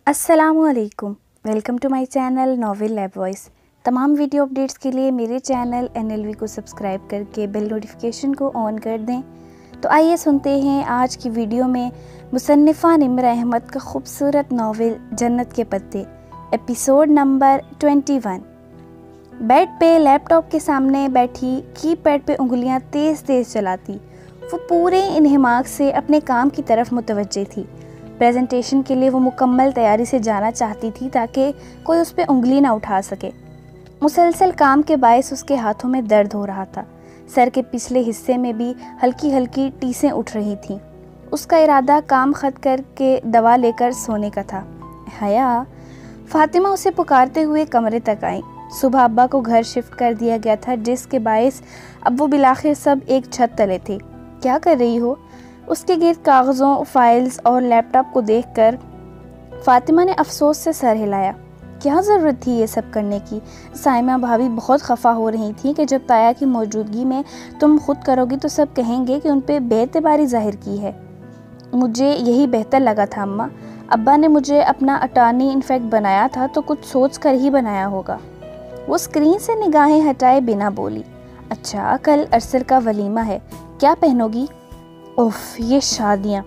السلام علیکم، welcome to my channel Novel Lab Voice. تمام ویڈیو اپڈیٹس کے لیے میرے چینل NLV کو سبسکرائب کر کے بیل نوٹیفیکیشن کو آن کر دیں۔ تو آئیے سنتے ہیں آج کی ویڈیو میں مصنفہ نمر احمد کا خوبصورت ناول جنت کے پتے، ایپیسوڈ نمبر 21۔ بیڈ پہ لیپ ٹاپ کے سامنے بیٹھی کی پیڈ پہ انگلیاں تیز تیز چلاتی وہ پورے انہماک سے اپنے کام کی طرف متوجہ تھی۔ پریزنٹیشن کے لیے وہ مکمل تیاری سے جانا چاہتی تھی تاکہ کوئی اس پہ انگلی نہ اٹھا سکے۔ مسلسل کام کے باعث اس کے ہاتھوں میں درد ہو رہا تھا، سر کے پچھلے حصے میں بھی ہلکی ہلکی ٹیسیں اٹھ رہی تھیں۔ اس کا ارادہ کام ختم کر کے دوا لے کر سونے کا تھا۔ حیا، فاطمہ اسے پکارتے ہوئے کمرے تک آئیں۔ صبح ابا کو گھر شفٹ کر دیا گیا تھا، جس کے باعث اب وہ بالآخر سب ایک چھت تلے تھے۔ کیا کر رہی ہو؟ اس کے گرد کاغذوں، فائلز اور لیپ ٹاپ کو دیکھ کر فاطمہ نے افسوس سے سر ہلایا۔ کیا ضرورت تھی یہ سب کرنے کی؟ سائمہ بھابھی بہت خفا ہو رہی تھیں کہ جب تایا کی موجودگی میں تم خود کرو گی تو سب کہیں گے کہ ان پہ بے اعتباری ظاہر کی ہے۔ مجھے یہی بہتر لگا تھا اماں، ابا نے مجھے اپنا اٹارنی انفیکٹ بنایا تھا تو کچھ سوچ کر ہی بنایا ہوگا۔ وہ اسکرین سے نگاہیں ہٹائے بنا بولی۔ اچھا، کل ارسل کا ولیمہ ہے، کیا پہنو گی؟ اوف، یہ شادیاں!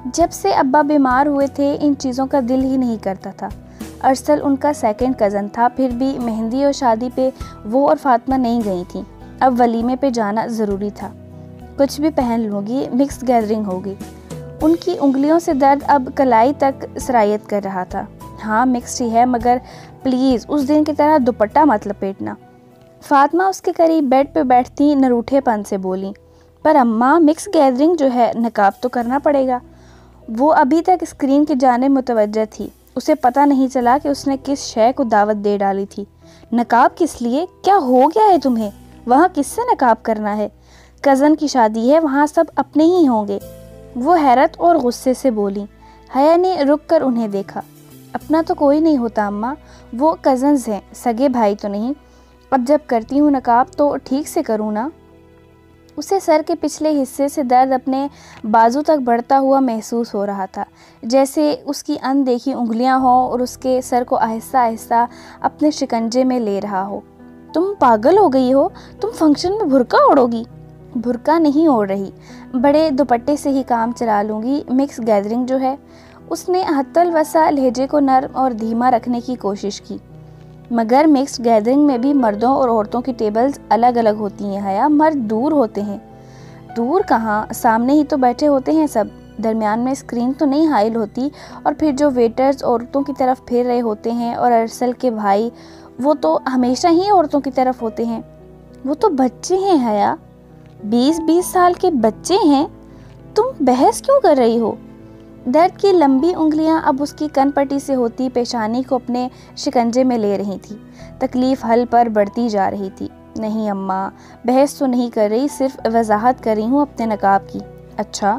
جب سے ابا بیمار ہوئے تھے ان چیزوں کا دل ہی نہیں کرتا تھا۔ ارسل ان کا سیکنڈ کزن تھا، پھر بھی مہندی اور شادی پہ وہ اور فاطمہ نہیں گئی تھیں۔ اب ولیمے پہ جانا ضروری تھا۔ کچھ بھی پہن لوں گی، مکس گیدرنگ ہوگی۔ ان کی انگلیوں سے درد اب کلائی تک سرایت کر رہا تھا۔ ہاں مکس ہی ہے، مگر پلیز اس دن کی طرح دوپٹہ مت لپیٹنا۔ فاطمہ اس کے قریب بیڈ پہ بیٹھتی نروٹھے پن سے بولی، پر اماں مکس گیدرنگ جو ہے نقاب تو کرنا پڑے گا۔ وہ ابھی تک اسکرین کی جانب متوجہ تھی، اسے پتہ نہیں چلا کہ اس نے کس شے کو دعوت دے ڈالی تھی۔ نقاب کس لیے؟ کیا ہو گیا ہے تمہیں؟ وہاں کس سے نقاب کرنا ہے؟ کزن کی شادی ہے، وہاں سب اپنے ہی ہوں گے۔ وہ حیرت اور غصے سے بولی۔ حیا نے رک کر انہیں دیکھا۔ اپنا تو کوئی نہیں ہوتا اماں، وہ کزنز ہیں، سگے بھائی تو نہیں۔ اب جب کرتی ہوں نقاب تو ٹھیک سے کروں نا۔ اسے سر کے پچھلے حصے سے درد اپنے بازو تک بڑھتا ہوا محسوس ہو رہا تھا، جیسے اس کی اندیکھی انگلیاں ہوں اور اس کے سر کو آہستہ آہستہ اپنے شکنجے میں لے رہا ہو۔ تم پاگل ہو گئی ہو؟ تم فنکشن میں برقع اوڑو گی؟ برقع نہیں اوڑھ رہی، بڑے دوپٹے سے ہی کام چلا لوں گی، مکس گیدرنگ جو ہے۔ اس نے حد الوسع لہجے کو نرم اور دھیما رکھنے کی کوشش کی۔ مگر مکس گیدرنگ میں بھی مردوں اور عورتوں کی ٹیبلز الگ الگ ہوتی ہیں حیا، مرد دور ہوتے ہیں۔ دور کہاں، سامنے ہی تو بیٹھے ہوتے ہیں سب، درمیان میں اسکرین تو نہیں حائل ہوتی۔ اور پھر جو ویٹرز عورتوں کی طرف پھیر رہے ہوتے ہیں اور ارسل کے بھائی، وہ تو ہمیشہ ہی عورتوں کی طرف ہوتے ہیں۔ وہ تو بچے ہیں حیا، 20 سال کے بچے ہیں۔ تم بحث کیوں کر رہی ہو؟ درد کی لمبی انگلیاں اب اس کی کن پٹی سے ہوتی پیشانی کو اپنے شکنجے میں لے رہی تھی۔ تکلیف حل پر بڑھتی جا رہی تھی۔ نہیں اماں، بحث تو نہیں کر رہی، صرف وضاحت کر رہی ہوں اپنے نقاب کی۔ اچھا،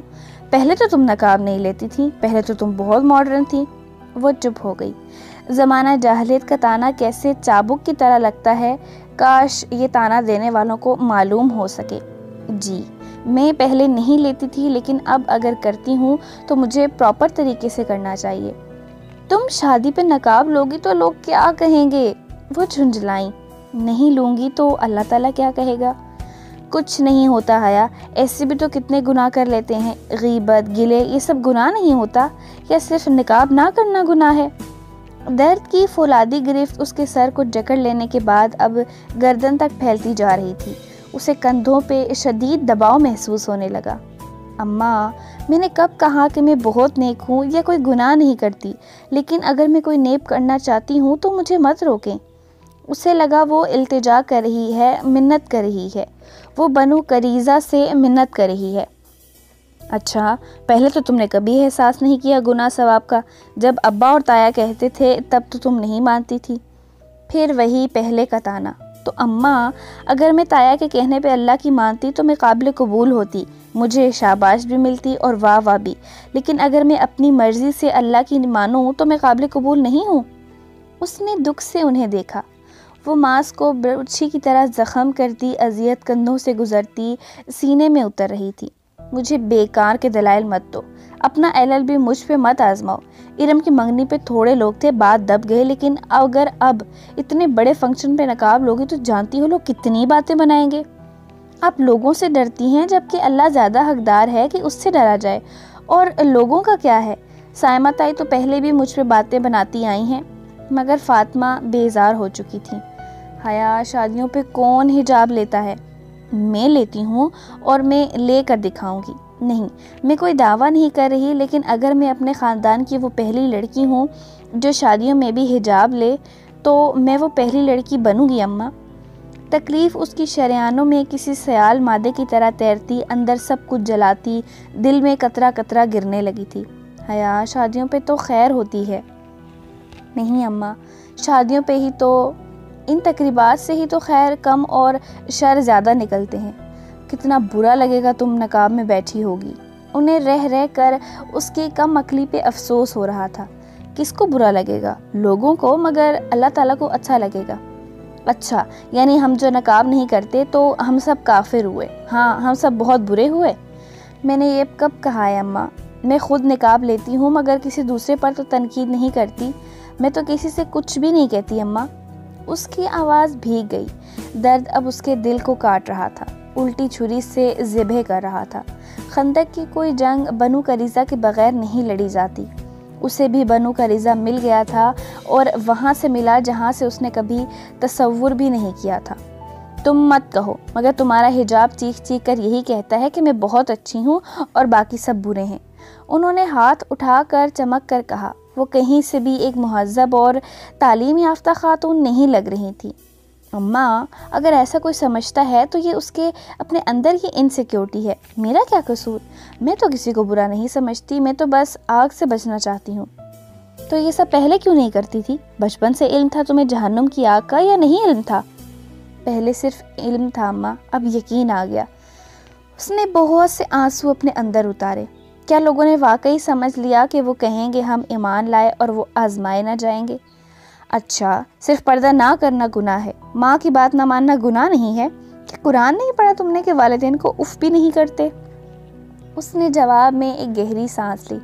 پہلے تو تم نقاب نہیں لیتی تھی، پہلے تو تم بہت ماڈرن تھی۔ وہ چپ ہو گئی۔ زمانہ جاہلیت کا تانا کیسے چابک کی طرح لگتا ہے، کاش یہ تانا دینے والوں کو معلوم ہو سکے۔ جی، میں پہلے نہیں لیتی تھی، لیکن اب اگر کرتی ہوں تو مجھے پراپر طریقے سے کرنا چاہیے۔ تم شادی پہ نقاب لوگی تو لوگ کیا کہیں گے؟ وہ جھنجھلائیں۔ نہیں لوں گی تو اللہ تعالیٰ کیا کہے گا؟ کچھ نہیں ہوتا حیا، ایسے بھی تو کتنے گناہ کر لیتے ہیں، غیبت، گلے، یہ سب گناہ نہیں ہوتا؟ یا صرف نقاب نہ کرنا گناہ ہے؟ درد کی فولادی گرفت اس کے سر کو جکڑ لینے کے بعد اب گردن تک پھیلتی جا رہی تھی۔ اسے کندھوں پہ شدید دباؤ محسوس ہونے لگا۔ اماں، میں نے کب کہا کہ میں بہت نیک ہوں یا کوئی گناہ نہیں کرتی؟ لیکن اگر میں کوئی نیب کرنا چاہتی ہوں تو مجھے مت روکیں۔ اسے لگا وہ التجا کر رہی ہے، منت کر رہی ہے، وہ بنو قریظہ سے منت کر رہی ہے۔ اچھا، پہلے تو تم نے کبھی احساس نہیں کیا گناہ ثواب کا؟ جب ابا اور تایا کہتے تھے تب تو تم نہیں مانتی تھی۔ پھر وہی پہلے کا تانا۔ تو اماں، اگر میں تایا کے کہنے پہ اللہ کی مانتی تو میں قابل قبول ہوتی، مجھے شاباش بھی ملتی اور واہ واہ بھی۔ لیکن اگر میں اپنی مرضی سے اللہ کی مانوں تو میں قابل قبول نہیں ہوں۔ اس نے دکھ سے انہیں دیکھا۔ وہ ماس کو برچھی کی طرح زخم کرتی اذیت کندھوں سے گزرتی سینے میں اتر رہی تھی۔ مجھے بیکار کے دلائل مت دو، اپنا LLB مجھ پہ مت آزماؤ۔ ارم کی منگنی پہ تھوڑے لوگ تھے، بات دب گئے، لیکن اگر اب اتنے بڑے فنکشن پہ نقاب لوگی تو جانتی ہو لوگ کتنی باتیں بنائیں گے۔ آپ لوگوں سے ڈرتی ہیں جبکہ اللہ زیادہ حقدار ہے کہ اس سے ڈرا جائے، اور لوگوں کا کیا ہے؟ سائمہ تائی تو پہلے بھی مجھ پہ باتیں بناتی آئی ہیں۔ مگر فاطمہ بیزار ہو چکی تھی۔ حیا، شادیوں پہ کون حجاب لیتا ہے؟ میں لیتی ہوں اور میں لے کر دکھاؤں گی۔ نہیں، میں کوئی دعویٰ نہیں کر رہی، لیکن اگر میں اپنے خاندان کی وہ پہلی لڑکی ہوں جو شادیوں میں بھی حجاب لے تو میں وہ پہلی لڑکی بنوں گی اماں۔ تکلیف اس کی شریانوں میں کسی سیال مادے کی طرح تیرتی، اندر سب کچھ جلاتی، دل میں قطرہ قطرہ گرنے لگی تھی۔ حیا، شادیوں پہ تو خیر ہوتی ہے۔ نہیں اماں، شادیوں پہ ہی تو، ان تقریبات سے ہی تو خیر کم اور شر زیادہ نکلتے ہیں۔ کتنا برا لگے گا تم نقاب میں بیٹھی ہوگی۔ انہیں رہ رہ کر اس کی کم عقلی پہ افسوس ہو رہا تھا۔ کس کو برا لگے گا؟ لوگوں کو، مگر اللہ تعالیٰ کو اچھا لگے گا۔ اچھا، یعنی ہم جو نقاب نہیں کرتے تو ہم سب کافر ہوئے؟ ہاں، ہم سب بہت برے ہوئے۔ میں نے یہ کب کہا ہے اماں؟ میں خود نقاب لیتی ہوں مگر کسی دوسرے پر تو تنقید نہیں کرتی۔ میں تو کسی سے کچھ بھی نہیں کہتی اماں۔ اس کی آواز بھیگ گئی۔ درد اب اس کے دل کو کاٹ رہا تھا، الٹی چھری سے ذبح کر رہا تھا۔ خندق کی کوئی جنگ بنو قریظہ کے بغیر نہیں لڑی جاتی۔ اسے بھی بنو قریظہ مل گیا تھا، اور وہاں سے ملا جہاں سے اس نے کبھی تصور بھی نہیں کیا تھا۔ تم مت کہو، مگر تمہارا حجاب چیخ چیخ کر یہی کہتا ہے کہ میں بہت اچھی ہوں اور باقی سب برے ہیں۔ انہوں نے ہاتھ اٹھا کر چمک کر کہا۔ وہ کہیں سے بھی ایک مہذب اور تعلیم یافتہ خاتون نہیں لگ رہی تھی۔ اماں، اگر ایسا کوئی سمجھتا ہے تو یہ اس کے اپنے اندر ہی انسیکیورٹی ہے۔ میرا کیا قصور؟ میں تو کسی کو برا نہیں سمجھتی، میں تو بس آگ سے بچنا چاہتی ہوں۔ تو یہ سب پہلے کیوں نہیں کرتی تھی؟ بچپن سے علم تھا تمہیں جہنم کی آگ کا، یا نہیں علم تھا؟ پہلے صرف علم تھا اماں، اب یقین آ گیا۔ اس نے بہت سے آنسو اپنے اندر اتارے۔ کیا لوگوں نے واقعی سمجھ لیا کہ وہ کہیں گے ہم ایمان لائے اور وہ آزمائے نہ جائیں گے؟ اچھا، صرف پردہ نہ کرنا گناہ ہے، ماں کی بات نہ ماننا گناہ نہیں ہے؟ کہ قرآن نہیں پڑھا تم نے کہ والدین کو اف بھی نہیں کرتے؟ اس نے جواب میں ایک گہری سانس لی۔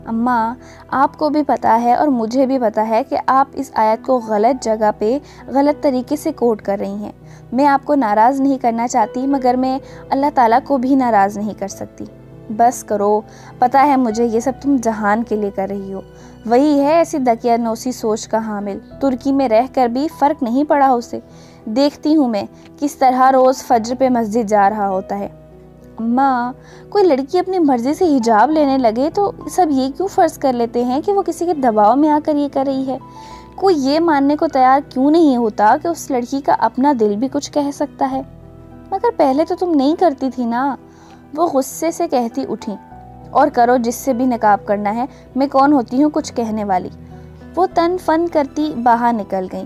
اماں، آپ کو بھی پتا ہے اور مجھے بھی پتا ہے کہ آپ اس آیت کو غلط جگہ پہ غلط طریقے سے کوٹ کر رہی ہیں۔ میں آپ کو ناراض نہیں کرنا چاہتی، مگر میں اللہ تعالیٰ کو بھی ناراض نہیں کر سکتی۔ بس کرو، پتا ہے مجھے یہ سب تم جہان کے لیے کر رہی ہو۔ وہی ہے ایسی دقیانوسی سوچ کا حامل، ترکی میں رہ کر بھی فرق نہیں پڑا اسے۔ دیکھتی ہوں میں کس طرح روز فجر پہ مسجد جا رہا ہوتا ہے۔ اماں، کوئی لڑکی اپنی مرضی سے حجاب لینے لگے تو سب یہ کیوں فرض کر لیتے ہیں کہ وہ کسی کے دباؤ میں آ کر یہ کر رہی ہے؟ کوئی یہ ماننے کو تیار کیوں نہیں ہوتا کہ اس لڑکی کا اپنا دل بھی کچھ کہہ سکتا ہے؟ مگر پہلے تو تم نہیں کرتی تھی نا؟ وہ غصے سے کہتی اٹھی۔ اور کرو جس سے بھی نقاب کرنا ہے، میں کون ہوتی ہوں کچھ کہنے والی؟ وہ تن فن کرتی باہر نکل گئی۔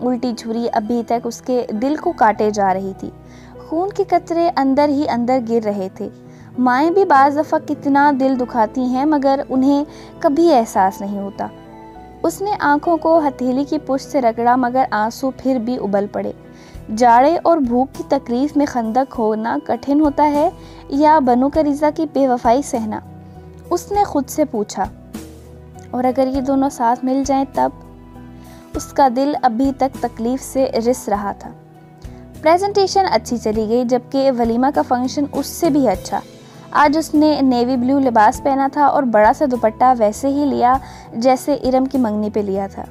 الٹی چھری ابھی تک اس کے دل کو کاٹے جا رہی تھی۔ خون کے قطرے اندر ہی اندر گر رہے تھے۔ مائیں بھی بعض دفعہ کتنا دل دکھاتی ہیں مگر انہیں کبھی احساس نہیں ہوتا۔ اس نے آنکھوں کو ہتھیلی کی پشت سے رگڑا مگر آنسو پھر بھی ابل پڑے۔ جاڑے اور بھوک کی تکلیف میں خندق ہونا کٹھن ہوتا ہے یا بنو قریظہ کی بے وفائی سہنا؟ اس نے خود سے پوچھا۔ اور اگر یہ دونوں ساتھ مل جائیں تب؟ اس کا دل ابھی تک تکلیف سے رس رہا تھا۔ پریزنٹیشن اچھی چلی گئی، جبکہ ولیمہ کا فنکشن اس سے بھی اچھا۔ آج اس نے نیوی بلو لباس پہنا تھا اور بڑا سا دوپٹہ ویسے ہی لیا جیسے ارم کی منگنی پہ لیا تھا۔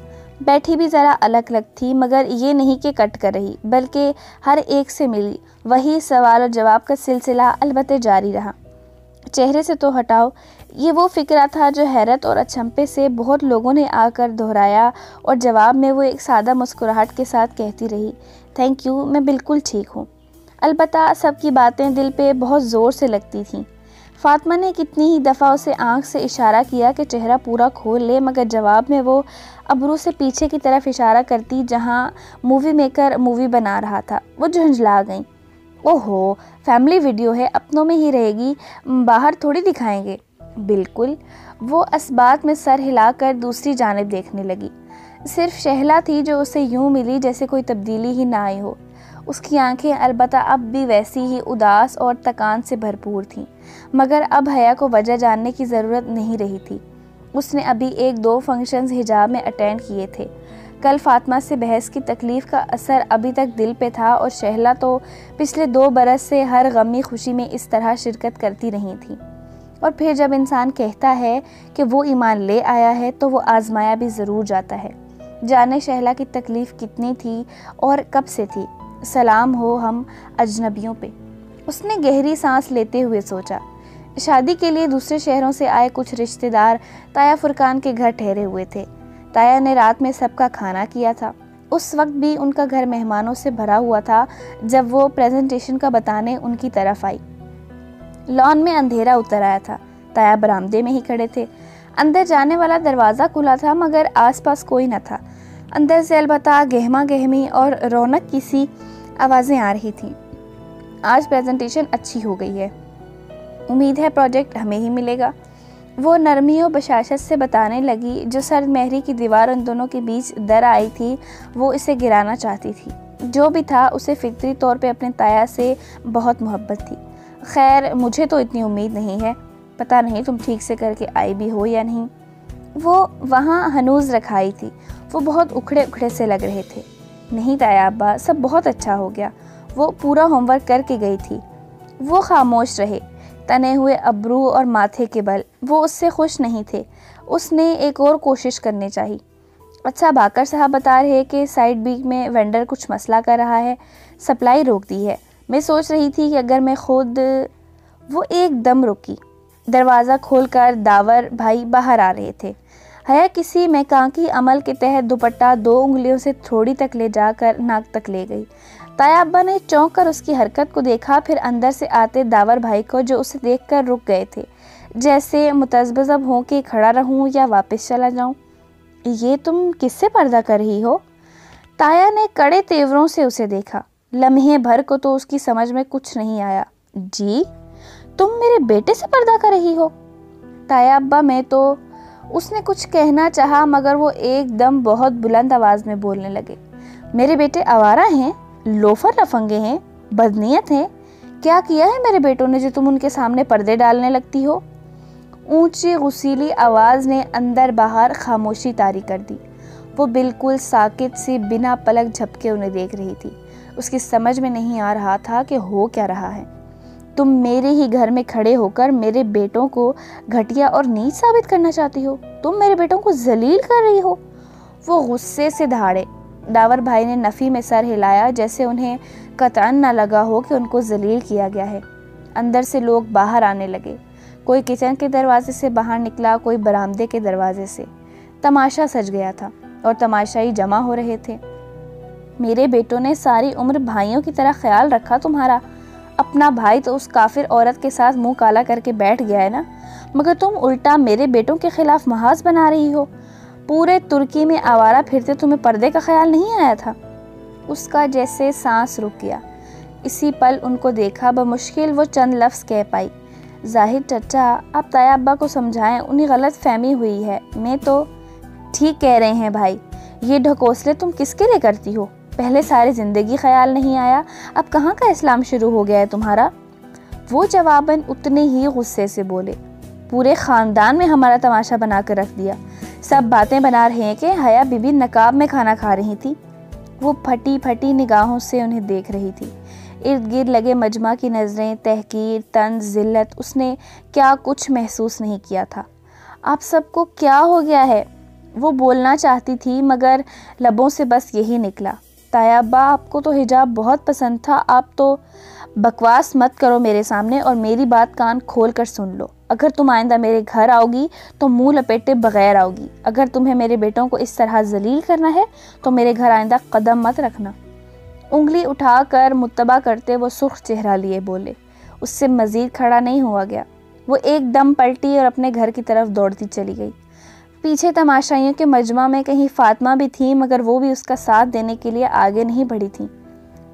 بیٹھی بھی ذرا الگ الگ تھی، مگر یہ نہیں کہ کٹ کر رہی، بلکہ ہر ایک سے ملی۔ وہی سوال و جواب کا سلسلہ البتہ جاری رہا۔ چہرے سے تو ہٹاؤ، یہ وہ فقرہ تھا جو حیرت اور اچنبھے سے بہت لوگوں نے آ کر دہرایا، اور جواب میں وہ ایک سادہ مسکراہٹ کے ساتھ کہتی رہی، تھینک یو، میں بالکل ٹھیک ہوں۔ البتہ سب کی باتیں دل پہ بہت زور سے لگتی تھیں۔ فاطمہ نے کتنی ہی دفعہ اسے آنکھ سے اشارہ کیا کہ چہرہ پورا کھول لے، مگر جواب میں وہ ابرو سے پیچھے کی طرف اشارہ کرتی جہاں مووی میکر مووی بنا رہا تھا۔ وہ جھنجھلا گئیں۔ اوہو، فیملی ویڈیو ہے، اپنوں میں ہی رہے گی، باہر تھوڑی دکھائیں گے۔ بالکل۔ وہ اسبات میں سر ہلا کر دوسری جانب دیکھنے لگی۔ صرف شہلا تھی جو اسے یوں ملی جیسے کوئی تبدیلی ہی نہ آئی ہو۔ اس کی آنکھیں البتہ اب بھی ویسی ہی اداس اور تکان سے بھرپور تھیں، مگر اب حیا کو وجہ جاننے کی ضرورت نہیں رہی تھی۔ اس نے ابھی 1-2 فنکشنز حجاب میں اٹینڈ کیے تھے۔ کل فاطمہ سے بحث کی تکلیف کا اثر ابھی تک دل پہ تھا، اور شہلا تو پچھلے 2 برس سے ہر غمی خوشی میں اس طرح شرکت کرتی رہی تھی۔ اور پھر جب انسان کہتا ہے کہ وہ ایمان لے آیا ہے تو وہ آزمایا بھی ضرور جاتا ہے۔ جانے شہلا کی تکلیف کتنی تھی اور کب سے تھی۔ سلام ہو ہم اجنبیوں پہ، اس نے گہری سانس لیتے ہوئے سوچا۔ شادی کے لیے دوسرے شہروں سے آئے کچھ رشتہ دار تایا فرقان کے گھر ٹھہرے ہوئے تھے۔ تایا نے رات میں سب کا کھانا کیا تھا۔ اس وقت بھی ان کا گھر مہمانوں سے بھرا ہوا تھا جب وہ پریزنٹیشن کا بتانے ان کی طرف آئی۔ لان میں اندھیرا اتر آیا تھا۔ تایا برآمدے میں ہی کھڑے تھے۔ اندر جانے والا دروازہ کھلا تھا مگر آس پاس کوئی نہ تھا۔ اندر سے البتہ گہما گہمی اور رونق کی سی آوازیں آ رہی تھیں۔ آج پریزنٹیشن اچھی ہو گئی ہے، امید ہے پروجیکٹ ہمیں ہی ملے گا، وہ نرمی و بشاشت سے بتانے لگی۔ جو سرد مہری کی دیوار ان دونوں کے بیچ در آئی تھی وہ اسے گرانا چاہتی تھی۔ جو بھی تھا اسے فطری طور پہ اپنے تایا سے بہت محبت تھی۔ خیر مجھے تو اتنی امید نہیں ہے، پتہ نہیں تم ٹھیک سے کر کے آئی بھی ہو یا نہیں۔ وہ وہاں ہنوز رکھائی تھی، وہ بہت اکھڑے سے لگ رہے تھے۔ نہیں تایا ابا، سب بہت اچھا ہو گیا، وہ پورا ہوم ورک کر کے گئی تھی۔ وہ خاموش رہے، تنے ہوئے ابرو اور ماتھے کے بل۔ وہ اس سے خوش نہیں تھے۔ اس نے ایک اور کوشش کرنی چاہی۔ اچھا باکر صاحب بتا رہے کہ سائڈ بیک میں وینڈر کچھ مسئلہ کر رہا ہے، سپلائی روک دی ہے۔ میں سوچ رہی تھی کہ اگر میں خود… وہ ایک دم رکی۔ دروازہ کھول کر داور بھائی باہر آ رہے تھے۔ حیا کسی میکانکی عمل کے تحت دوپٹہ 2 انگلیوں سے تھوڑی تک لے جا کر ناک تک لے گئی۔ تایا ابا نے چونک کر اس کی حرکت کو دیکھا، پھر اندر سے آتے داور بھائی کو جو اسے دیکھ کر رک گئے تھے، جیسے متذبذب ہوں کہ کھڑا رہوں یا واپس چلا جاؤں۔ یہ تم کس سے پردہ کر رہی ہو؟ تایا نے کڑے تیوروں سے اسے دیکھا۔ لمحے بھر کو تو اس کی سمجھ میں کچھ نہیں آیا۔ جی تم میرے بیٹے سے پردہ کر رہی ہو؟ تایا ابا میں تو… اس نے کچھ کہنا چاہا مگر وہ ایک دم بہت بلند آواز میں بولنے لگے۔ میرے بیٹے آوارہ ہیں، لوفر لفنگے ہیں، بدنیت ہیں؟ کیا کیا ہے میرے بیٹوں نے جو تم ان کے سامنے پردے ڈالنے لگتی ہو؟ اونچی غسیلی آواز نے اندر باہر خاموشی طاری کر دی۔ وہ بالکل ساکت سی بنا پلک جھپکے انہیں دیکھ رہی تھی۔ اس کی سمجھ میں نہیں آ رہا تھا کہ ہو کیا رہا ہے۔ تم میرے ہی گھر میں کھڑے ہو کر میرے بیٹوں کو گھٹیا اور نیچ ثابت کرنا چاہتی ہو؟ تم میرے بیٹوں کو ذلیل کر رہی ہو؟ وہ غصے سے دھاڑے۔ داور بھائی نے نفی میں سر ہلایا، جیسے انہیں قطعاً نہ لگا ہو کہ ان کو ذلیل کیا گیا ہے۔ اندر سے لوگ باہر آنے لگے۔ کوئی کچن کے دروازے سے باہر نکلا، کوئی برآمدے کے دروازے سے۔ تماشا سج گیا تھا اور تماشائی جمع ہو رہے تھے۔ میرے بیٹوں نے ساری عمر بھائیوں کی طرح خیال رکھا تمہارا۔ اپنا بھائی تو اس کافر عورت کے ساتھ منہ کالا کر کے بیٹھ گیا ہے نا، مگر تم الٹا میرے بیٹوں کے خلاف محاذ بنا رہی ہو۔ پورے ترکی میں آوارہ پھرتے تمہیں پردے کا خیال نہیں آیا تھا؟ اس کا جیسے سانس رک گیا۔ اسی پل ان کو دیکھا، بمشکل وہ چند لفظ کہہ پائی۔ زاہد چچا، آپ تایا ابا کو سمجھائیں، انہیں غلط فہمی ہوئی ہے۔ میں تو… ٹھیک کہہ رہے ہیں بھائی، یہ ڈھکوسلے تم کس کے لیے کرتی ہو؟ پہلے ساری زندگی خیال نہیں آیا، اب کہاں کا اسلام شروع ہو گیا ہے تمہارا؟ وہ جواباً اتنے ہی غصے سے بولے۔ پورے خاندان میں ہمارا تماشا بنا کر رکھ دیا۔ سب باتیں بنا رہے ہیں کہ حیا بی بی نقاب میں کھانا کھا رہی تھی۔ وہ پھٹی پھٹی نگاہوں سے انہیں دیکھ رہی تھی۔ ارد گرد لگے مجمع کی نظریں، تحقیر، طنز، ذلت، اس نے کیا کچھ محسوس نہیں کیا تھا۔ آپ سب کو کیا ہو گیا ہے؟ وہ بولنا چاہتی تھی مگر لبوں سے بس یہی نکلا۔ تایا ابا، آپ کو تو حجاب بہت پسند تھا، آپ تو… بکواس مت کرو میرے سامنے اور میری بات کان کھول کر سن لو۔ اگر تم آئندہ میرے گھر آؤ گی تو منہ لپیٹے بغیر آؤ گی۔ اگر تمہیں میرے بیٹوں کو اس طرح ذلیل کرنا ہے تو میرے گھر آئندہ قدم مت رکھنا۔ انگلی اٹھا کر متبع کرتے وہ سرخ چہرہ لیے بولے۔ اس سے مزید کھڑا نہیں ہوا گیا۔ وہ ایک دم پلٹی اور اپنے گھر کی طرف دوڑتی چلی گئی۔ پیچھے تماشائیوں کے مجمع میں کہیں فاطمہ بھی تھی مگر وہ بھی اس کا ساتھ دینے کے لیے آگے نہیں بڑھی تھی۔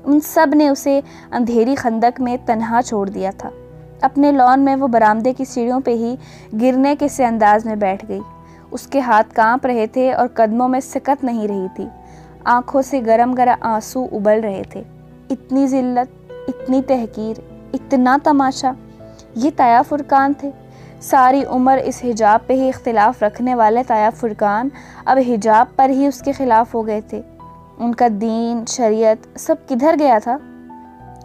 ان سب نے اسے اندھیری خندق میں تنہا چھوڑ دیا تھا۔ اپنے لان میں وہ برآمدے کی سیڑھیوں پہ ہی گرنے کے سے انداز میں بیٹھ گئی۔ اس کے ہاتھ کانپ رہے تھے اور قدموں میں سکت نہیں رہی تھی۔ آنکھوں سے گرم گرم آنسو ابل رہے تھے۔ اتنی ذلت، اتنی تحقیر، اتنا تماشا۔ یہ تایا فرقان تھے۔ ساری عمر اس حجاب پہ ہی اختلاف رکھنے والے تایا فرقان اب حجاب پر ہی اس کے خلاف ہو گئے تھے۔ ان کا دین، شریعت سب کدھر گیا تھا؟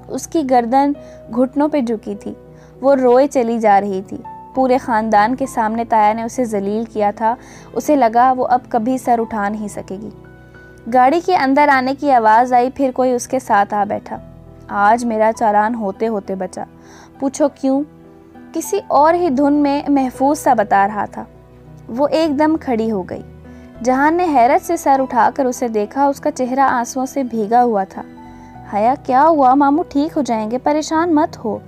اس کی گردن گھٹنوں پہ جھکی تھی، وہ روئے چلی جا رہی تھی۔ پورے خاندان کے سامنے تایا نے اسے ذلیل کیا تھا، اسے لگا وہ اب کبھی سر اٹھا نہیں سکے گی۔ گاڑی کے اندر آنے کی آواز آئی، پھر کوئی اس کے ساتھ آ بیٹھا۔ آج میرا چالان ہوتے ہوتے بچا۔ پوچھو کیوں؟ کسی اور ہی دھن میں محفوظ سا بتا رہا تھا۔ وہ ایک دم کھڑی ہو گئی۔ جہان نے حیرت سے سر اٹھا کر اسے دیکھا، اس کا چہرہ آنسوؤں سے بھیگا ہوا تھا۔ حیا کیا ہوا؟ ماموں ٹھیک ہو جائیں گے، پریشان مت ہو۔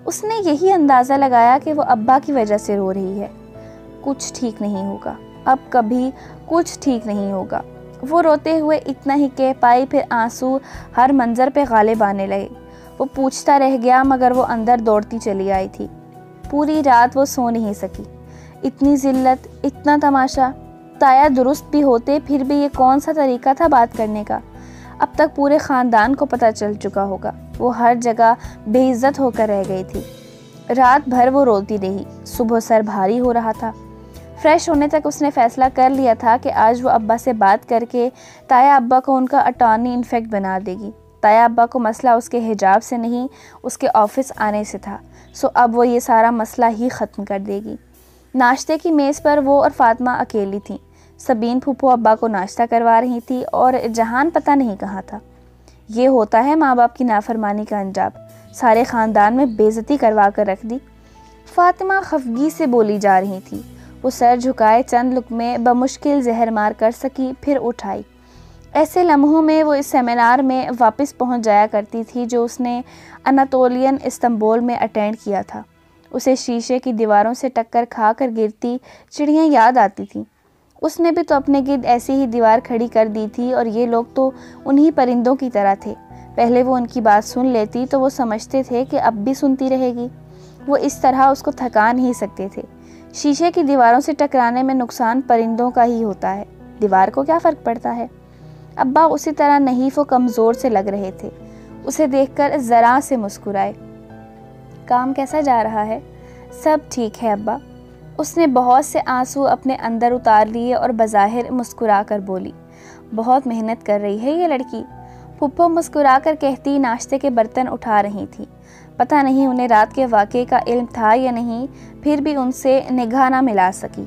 اس نے یہی اندازہ لگایا کہ وہ ابا کی وجہ سے رو رہی ہے۔ کچھ ٹھیک نہیں ہوگا، اب کبھی کچھ ٹھیک نہیں ہوگا۔ وہ روتے ہوئے اتنا ہی کہہ پائی، پھر آنسو ہر منظر پہ غالب آنے لگے۔ وہ پوچھتا رہ گیا مگر وہ اندر دوڑتی چلی آئی تھی۔ پوری رات وہ سو نہیں سکی۔ اتنی ذلت، اتنا تماشا۔ تایا درست بھی ہوتے پھر بھی یہ کون سا طریقہ تھا بات کرنے کا؟ اب تک پورے خاندان کو پتہ چل چکا ہوگا۔ وہ ہر جگہ بے عزت ہو کر رہ گئی تھی۔ رات بھر وہ روتی رہی۔ صبح سر بھاری ہو رہا تھا۔ فریش ہونے تک اس نے فیصلہ کر لیا تھا کہ آج وہ ابا سے بات کر کے تایا ابا کو ان کا اٹارنی انفیکٹ بنا دے گی۔ تایا ابا کو مسئلہ اس کے حجاب سے نہیں، اس کے آفس آنے سے تھا، سو اب وہ یہ سارا مسئلہ ہی ختم کر دے گی۔ ناشتے کی میز پر وہ اور فاطمہ اکیلی تھیں۔ سبین پھوپھو ابا کو ناشتہ کروا رہی تھی اور جہان پتہ نہیں کہاں تھا۔ یہ ہوتا ہے ماں باپ کی نافرمانی کا انجام، سارے خاندان میں بے عزتی کروا کر رکھ دی۔ فاطمہ خفگی سے بولی جا رہی تھی۔ وہ سر جھکائے چند لقمے بمشکل زہر مار کر سکی، پھر اٹھائی۔ ایسے لمحوں میں وہ اس سیمینار میں واپس پہنچ جایا کرتی تھی جو اس نے اناتولین استنبول میں اٹینڈ کیا تھا۔ اسے شیشے کی دیواروں سے ٹکر کھا کر گرتی چڑیاں یاد آتی تھیں۔ اس نے بھی تو اپنے گرد ایسی ہی دیوار کھڑی کر دی تھی، اور یہ لوگ تو انہی پرندوں کی طرح تھے۔ پہلے وہ ان کی بات سن لیتی تو وہ سمجھتے تھے کہ اب بھی سنتی رہے گی۔ وہ اس طرح اس کو تھکا نہیں سکتے تھے۔ شیشے کی دیواروں سے ٹکرانے میں نقصان پرندوں کا ہی ہوتا ہے، دیوار کو کیا فرق پڑتا ہے؟ ابا اسی طرح نحیف و کمزور سے لگ رہے تھے۔ اسے دیکھ کر ذرا سے مسکرائے۔ کام کیسا جا رہا ہے؟ سب ٹھیک ہے ابا۔ اس نے بہت سے آنسو اپنے اندر اتار لیے اور بظاہر مسکرا کر بولی، بہت محنت کر رہی ہے یہ لڑکی۔ پھپھو مسکرا کر کہتی ناشتے کے برتن اٹھا رہی تھی۔ پتہ نہیں انہیں رات کے واقعے کا علم تھا یا نہیں، پھر بھی ان سے نگاہ نہ ملا سکی۔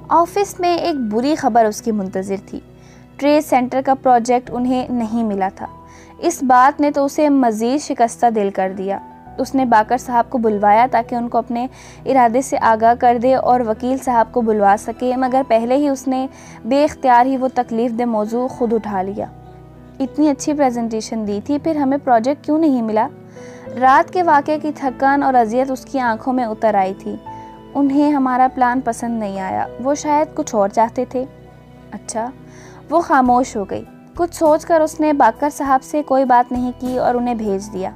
آفس میں ایک بری خبر اس کی منتظر تھی۔ ٹریڈ سینٹر کا پروجیکٹ انہیں نہیں ملا تھا۔ اس بات نے تو اسے مزید شکستہ دل کر دیا۔ اس نے باقر صاحب کو بلوایا تاکہ ان کو اپنے ارادے سے آگاہ کر دے اور وکیل صاحب کو بلوا سکے، مگر پہلے ہی اس نے بے اختیار ہی وہ تکلیف دہ موضوع خود اٹھا لیا۔ اتنی اچھی پریزنٹیشن دی تھی، پھر ہمیں پروجیکٹ کیوں نہیں ملا؟ رات کے واقعے کی تھکن اور اذیت اس کی آنکھوں میں اتر آئی تھی۔ انہیں ہمارا پلان پسند نہیں آیا، وہ شاید کچھ اور چاہتے تھے۔ اچھا۔ وہ خاموش ہو گئی۔ کچھ سوچ کر اس نے باقر صاحب سے کوئی بات نہیں کی اور انہیں بھیج دیا۔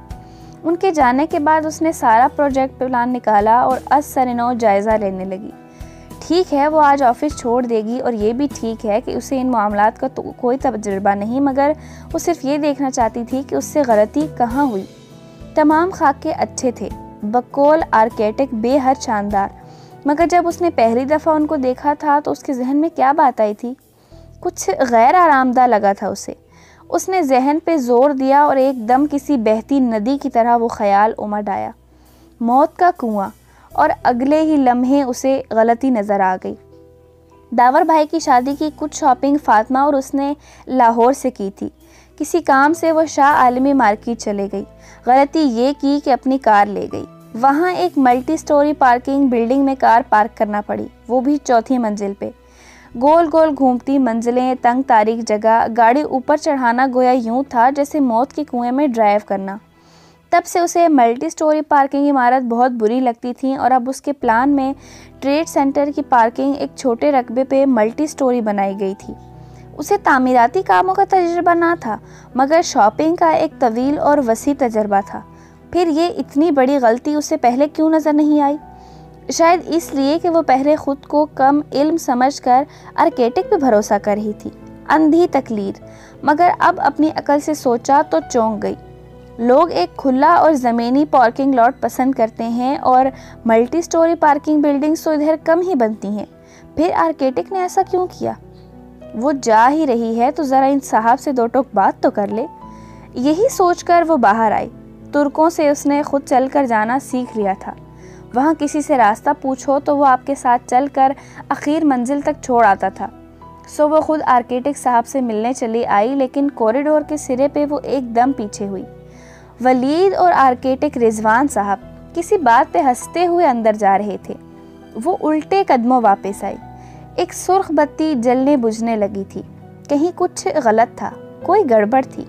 ان کے جانے کے بعد اس نے سارا پروجیکٹ پلان نکالا اور از سرنو جائزہ لینے لگی۔ ٹھیک ہے وہ آج آفس چھوڑ دے گی، اور یہ بھی ٹھیک ہے کہ اسے ان معاملات کا کوئی تجربہ نہیں، مگر وہ صرف یہ دیکھنا چاہتی تھی کہ اس سے غلطی کہاں ہوئی۔ تمام خاکے اچھے تھے، بقول آرکیٹیکٹ بے حد شاندار، مگر جب اس نے پہلی دفعہ ان کو دیکھا تھا تو اس کے ذہن میں کیا بات آئی تھی؟ کچھ غیر آرام دہ لگا تھا اسے۔ اس نے ذہن پہ زور دیا اور ایک دم کسی بہتی ندی کی طرح وہ خیال امڈ آیا، موت کا کنواں، اور اگلے ہی لمحے اسے غلطی نظر آ گئی۔ داور بھائی کی شادی کی کچھ شاپنگ فاطمہ اور اس نے لاہور سے کی تھی۔ کسی کام سے وہ شاہ عالمی مارکیٹ چلے گئی۔ غلطی یہ کی کہ اپنی کار لے گئی۔ وہاں ایک ملٹی سٹوری پارکنگ بلڈنگ میں کار پارک کرنا پڑی، وہ بھی 4تھی منزل پہ۔ گول گول گھومتی منزلیں، تنگ تاریک جگہ، گاڑی اوپر چڑھانا گویا یوں تھا جیسے موت کے کنویں میں ڈرائیو کرنا۔ تب سے اسے ملٹی سٹوری پارکنگ عمارت بہت بری لگتی تھی، اور اب اس کے پلان میں ٹریڈ سینٹر کی پارکنگ ایک چھوٹے رقبے پہ ملٹی سٹوری بنائی گئی تھی۔ اسے تعمیراتی کاموں کا تجربہ نہ تھا، مگر شاپنگ کا ایک طویل اور وسیع تجربہ تھا۔ پھر یہ اتنی بڑی غلطی اسے پہلے کیوں نظر نہیں آئی؟ شاید اس لیے کہ وہ پہلے خود کو کم علم سمجھ کر آرکیٹیکٹ پہ بھروسہ کر رہی تھی۔ اندھی تقلید، مگر اب اپنی عقل سے سوچا تو چونک گئی۔ لوگ ایک کھلا اور زمینی پارکنگ لاٹ پسند کرتے ہیں اور ملٹی سٹوری پارکنگ بلڈنگز تو ادھر کم ہی بنتی ہیں. پھر آرکیٹیکٹ نے ایسا کیوں کیا؟ وہ جا ہی رہی ہے تو ذرا ان صاحب سے دو ٹوک بات تو کر لے. یہی سوچ کر وہ باہر آئی. ترکوں سے اس نے خود چل کر جانا سیکھ لیا تھا. وہاں کسی سے راستہ پوچھو تو وہ آپ کے ساتھ چل کر اخیر منزل تک چھوڑ آتا تھا. سو وہ خود آرکیٹیکٹ صاحب سے ملنے چلی آئی، لیکن کوریڈور کے سرے پہ وہ ایک دم پیچھے ہوئی. ولید اور آرکیٹیکٹ رضوان صاحب کسی بات پہ ہنستے ہوئے اندر جا رہے تھے. وہ الٹے قدموں واپس آئی. ایک سرخ بتی جلنے بجھنے لگی تھی. کہیں کچھ غلط تھا، کوئی گڑبڑ تھی.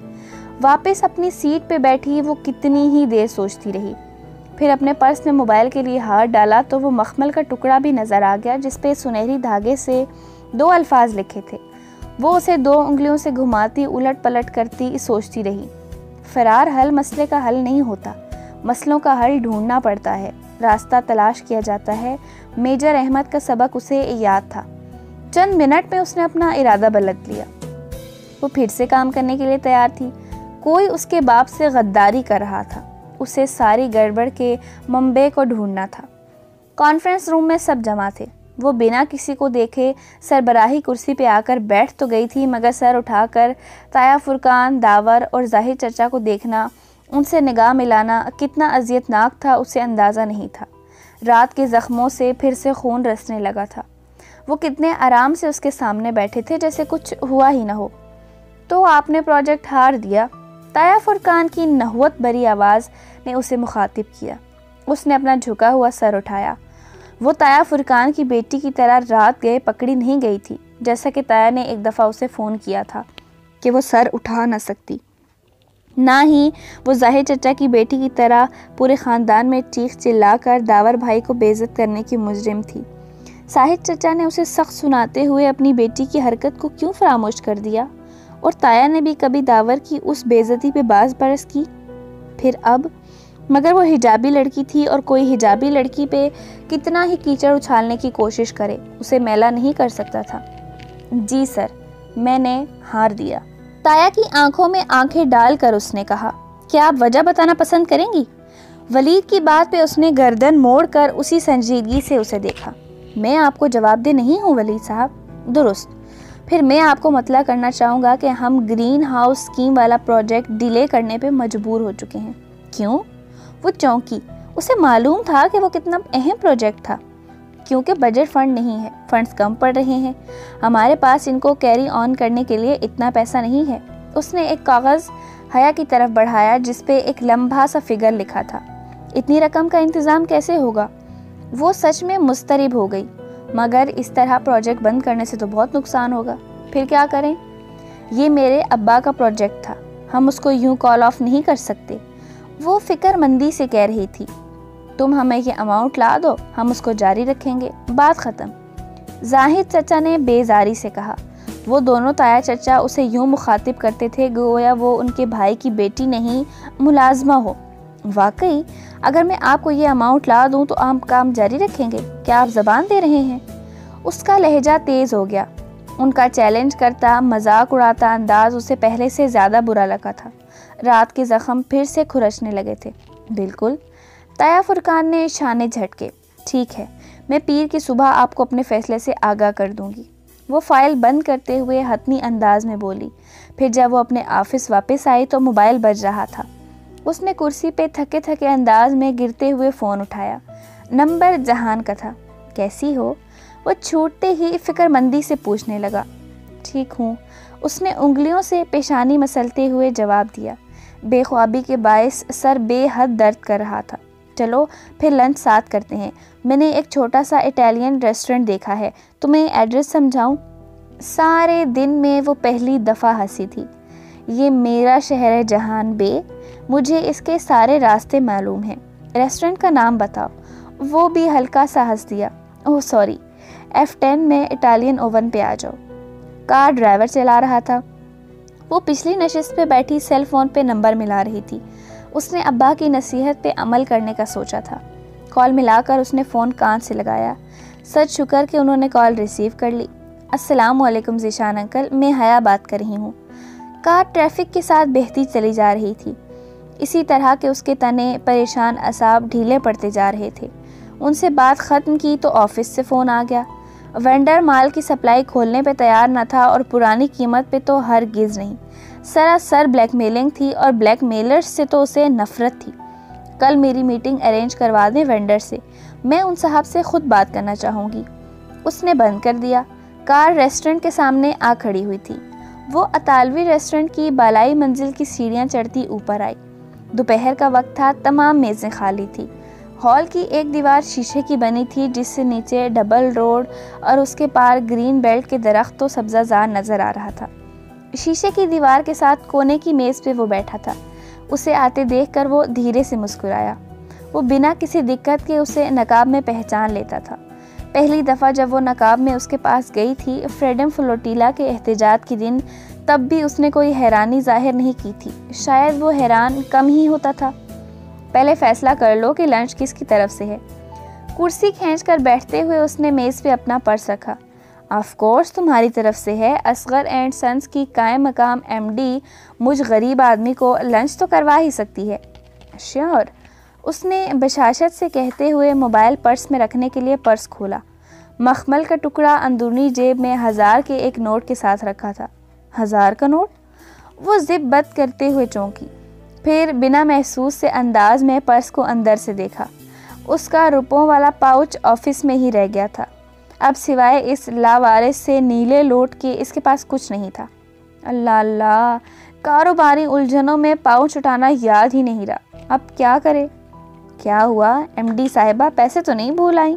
واپس اپنی سیٹ پہ بیٹھی وہ کتنی ہی دیر سوچتی رہی. پھر اپنے پرس میں موبائل کے لیے ہاتھ ڈالا تو وہ مخمل کا ٹکڑا بھی نظر آ گیا جس پہ سنہری دھاگے سے 2 الفاظ لکھے تھے. وہ اسے 2 انگلیوں سے گھماتی الٹ پلٹ کرتی سوچتی رہی. فرار حل مسئلے کا حل نہیں ہوتا، مسئلوں کا حل ڈھونڈنا پڑتا ہے، راستہ تلاش کیا جاتا ہے. میجر احمد کا سبق اسے یاد تھا. چند منٹ میں اس نے اپنا ارادہ بدل لیا. وہ پھر سے کام کرنے کے لیے تیار تھی. کوئی اس کے باپ سے غداری کر رہا تھا. اسے ساری گڑبڑ کے منبع کو ڈھونڈنا تھا. کانفرنس روم میں سب جمع تھے. وہ بنا کسی کو دیکھے سربراہی کرسی پہ آ کر بیٹھ تو گئی تھی، مگر سر اٹھا کر تایا فرقان، داور اور ظاہر چچا کو دیکھنا، ان سے نگاہ ملانا کتنا اذیت ناک تھا اسے اندازہ نہیں تھا. رات کے زخموں سے پھر سے خون رسنے لگا تھا. وہ کتنے آرام سے اس کے سامنے بیٹھے تھے جیسے کچھ ہوا ہی نہ ہو. تو آپ نے پروجیکٹ ہار دیا؟ تایا فرقان کی نحوت بری آواز نے اسے مخاطب کیا. اس نے اپنا جھکا ہوا سر اٹھایا. وہ تایا فرقان کی بیٹی کی طرح رات گئے پکڑی نہیں گئی تھی، جیسا کہ تایا نے ایک دفعہ اسے فون کیا تھا کہ وہ سر اٹھا نہ سکتی. نہ ہی وہ ظاہر چچا کی بیٹی کی طرح پورے خاندان میں چیخ چلا کر داور بھائی کو بے عزت کرنے کی مجرم تھی. ظاہر چچا نے اسے سخت سناتے ہوئے اپنی بیٹی کی حرکت کو کیوں فراموش کر دیا؟ اور تایا نے بھی کبھی داور کی اس بے عزتی پہ باز برس کی؟ پھر اب مگر وہ حجابی لڑکی تھی، اور کوئی حجابی لڑکی پہ کتنا ہی کیچڑ اچھالنے کی کوشش کرے اسے میلا نہیں کر سکتا تھا. جی سر، میں نے ہار دیا. تایا کی آنکھوں میں آنکھیں ڈال کر اس نے کہا. کیا آپ وجہ بتانا پسند کریں گی؟ ولید کی بات پہ اس نے گردن موڑ کر اسی سنجیدگی سے اسے دیکھا. میں آپ کو جواب دہ نہیں ہوں ولید صاحب. درست. پھر میں آپ کو مطلع کرنا چاہوں گا کہ ہم گرین ہاؤس اسکیم والا پروجیکٹ ڈیلے کرنے پہ مجبور ہو چکے ہیں. کیوں؟ وہ چونکی. اسے معلوم تھا کہ وہ کتنا اہم پروجیکٹ تھا. کیونکہ بجٹ فنڈ نہیں ہے، فنڈز کم پڑ رہے ہیں، ہمارے پاس ان کو کیری آن کرنے کے لیے اتنا پیسہ نہیں ہے. اس نے ایک کاغذ حیا کی طرف بڑھایا جس پہ ایک لمبا سا فگر لکھا تھا. اتنی رقم کا انتظام کیسے ہوگا؟ وہ سچ میں مضطرب ہو گئی. مگر اس طرح پروجیکٹ بند کرنے سے تو بہت نقصان ہوگا. پھر کیا کریں؟ یہ میرے ابا کا پروجیکٹ تھا، ہم اس کو یوں کال آف نہیں کر سکتے. وہ فکر مندی سے کہہ رہی تھی. تم ہمیں یہ اماؤنٹ لا دو، ہم اس کو جاری رکھیں گے، بات ختم. زاہد چچا نے بیزاری سے کہا. وہ دونوں تایا چچا اسے یوں مخاطب کرتے تھے گویا وہ ان کے بھائی کی بیٹی نہیں ملازمہ ہو. واقعی اگر میں آپ کو یہ اماؤنٹ لا دوں تو آپ کام جاری رکھیں گے؟ کیا آپ زبان دے رہے ہیں؟ اس کا لہجہ تیز ہو گیا. ان کا چیلنج کرتا، مذاق اڑاتا انداز اسے پہلے سے زیادہ برا لگا تھا. رات کے زخم پھر سے کھرچنے لگے تھے. بالکل. تایا فرقان نے شانے جھٹکے. ٹھیک ہے، میں پیر کی صبح آپ کو اپنے فیصلے سے آگاہ کر دوں گی. وہ فائل بند کرتے ہوئے حتمی انداز میں بولی. پھر جب وہ اپنے آفس واپس آئی تو موبائل بج رہا تھا. اس نے کرسی پہ تھکے تھکے انداز میں گرتے ہوئے فون اٹھایا. نمبر جہان کا تھا. کیسی ہو؟ وہ چھوٹتے ہی فکر مندی سے پوچھنے لگا. ٹھیک ہوں، اس نے انگلیوں سے پیشانی مسلتے ہوئے جواب دیا. بے خوابی کے باعث سر بے حد درد کر رہا تھا. چلو پھر لنچ ساتھ کرتے ہیں. میں نے ایک چھوٹا سا اٹالین ریسٹورنٹ دیکھا ہے، تمہیں ایڈریس سمجھاؤں؟ سارے دن میں وہ پہلی دفعہ ہنسی تھی. یہ میرا شہر ہے جہان بے، مجھے اس کے سارے راستے معلوم ہیں. ریسٹورنٹ کا نام بتاؤ. وہ بھی ہلکا سا ہنس دیا. اوہ سوری، F10 میں اٹالین اوون پہ آ جاؤ. کار ڈرائیور چلا رہا تھا. وہ پچھلی نشست پہ بیٹھی سیل فون پہ نمبر ملا رہی تھی. اس نے ابا کی نصیحت پہ عمل کرنے کا سوچا تھا. کال ملا کر اس نے فون کان سے لگایا. سچ شکر کہ انہوں نے کال ریسیو کر لی. السلام علیکم ذیشان انکل، میں حیا بات کر رہی ہوں. کار ٹریفک کے ساتھ بہتی چلی جا رہی تھی. اسی طرح کے اس کے تنے پریشان اعصاب ڈھیلے پڑتے جا رہے تھے۔ ان سے بات ختم کی تو آفس سے فون آ گیا۔ وینڈر مال کی سپلائی کھولنے پہ تیار نہ تھا اور پرانی قیمت پہ تو ہرگز نہیں۔ سراسر بلیک میلنگ تھی اور بلیک میلرز سے تو اسے نفرت تھی۔ کل میری میٹنگ ارینج کروا دیں وینڈر سے، میں ان صاحب سے خود بات کرنا چاہوں گی۔ اس نے بند کر دیا۔ کار ریسٹورنٹ کے سامنے آ کھڑی ہوئی تھی۔ وہ اطالوی ریسٹورنٹ کی بالائی منزل کی سیڑھیاں چڑھتی اوپر آئی۔ دوپہر کا وقت تھا، تمام میزیں خالی تھی۔ ہال کی ایک دیوار شیشے کی بنی تھی جس سے نیچے ڈبل روڈ اور اس کے پار گرین بیلٹ کے درخت تو سبزہ زار نظر آ رہا تھا۔ شیشے کی دیوار کے ساتھ کونے کی میز پہ وہ بیٹھا تھا۔ اسے آتے دیکھ کر وہ دھیرے سے مسکرایا۔ وہ بنا کسی دقت کے اسے نقاب میں پہچان لیتا تھا۔ پہلی دفعہ جب وہ نقاب میں اس کے پاس گئی تھی فریڈم فلوٹیلا کے احتجاج کے دن، تب بھی اس نے کوئی حیرانی ظاہر نہیں کی تھی۔ شاید وہ حیران کم ہی ہوتا تھا۔ پہلے فیصلہ کر لو کہ لنچ کس کی طرف سے ہے۔ کرسی کھینچ کر بیٹھتے ہوئے اس نے میز پہ اپنا پرس رکھا۔ آف کورس تمہاری طرف سے ہے، اصغر اینڈ سنس کی قائم مقام ایم ڈی مجھ غریب آدمی کو لنچ تو کروا ہی سکتی ہے۔ شیور، اس نے بشاشت سے کہتے ہوئے موبائل پرس میں رکھنے کے لیے پرس کھولا۔ مخمل کا ٹکڑا اندرونی جیب میں 1000 کے ایک نوٹ کے ساتھ رکھا تھا۔ 1000 کا نوٹ؟ وہ زب بند کرتے ہوئے چونکی، پھر بنا محسوس سے انداز میں پرس کو اندر سے دیکھا۔ اس کا روپوں والا پاؤچ آفس میں ہی رہ گیا تھا۔ اب سوائے اس لاوارث سے نیلے لوٹ کے اس کے پاس کچھ نہیں تھا۔ اللہ اللہ، کاروباری الجھنوں میں پاؤچ اٹھانا یاد ہی نہیں رہا۔ اب کیا کرے؟ کیا ہوا ایم ڈی صاحبہ، پیسے تو نہیں بھول آئیں؟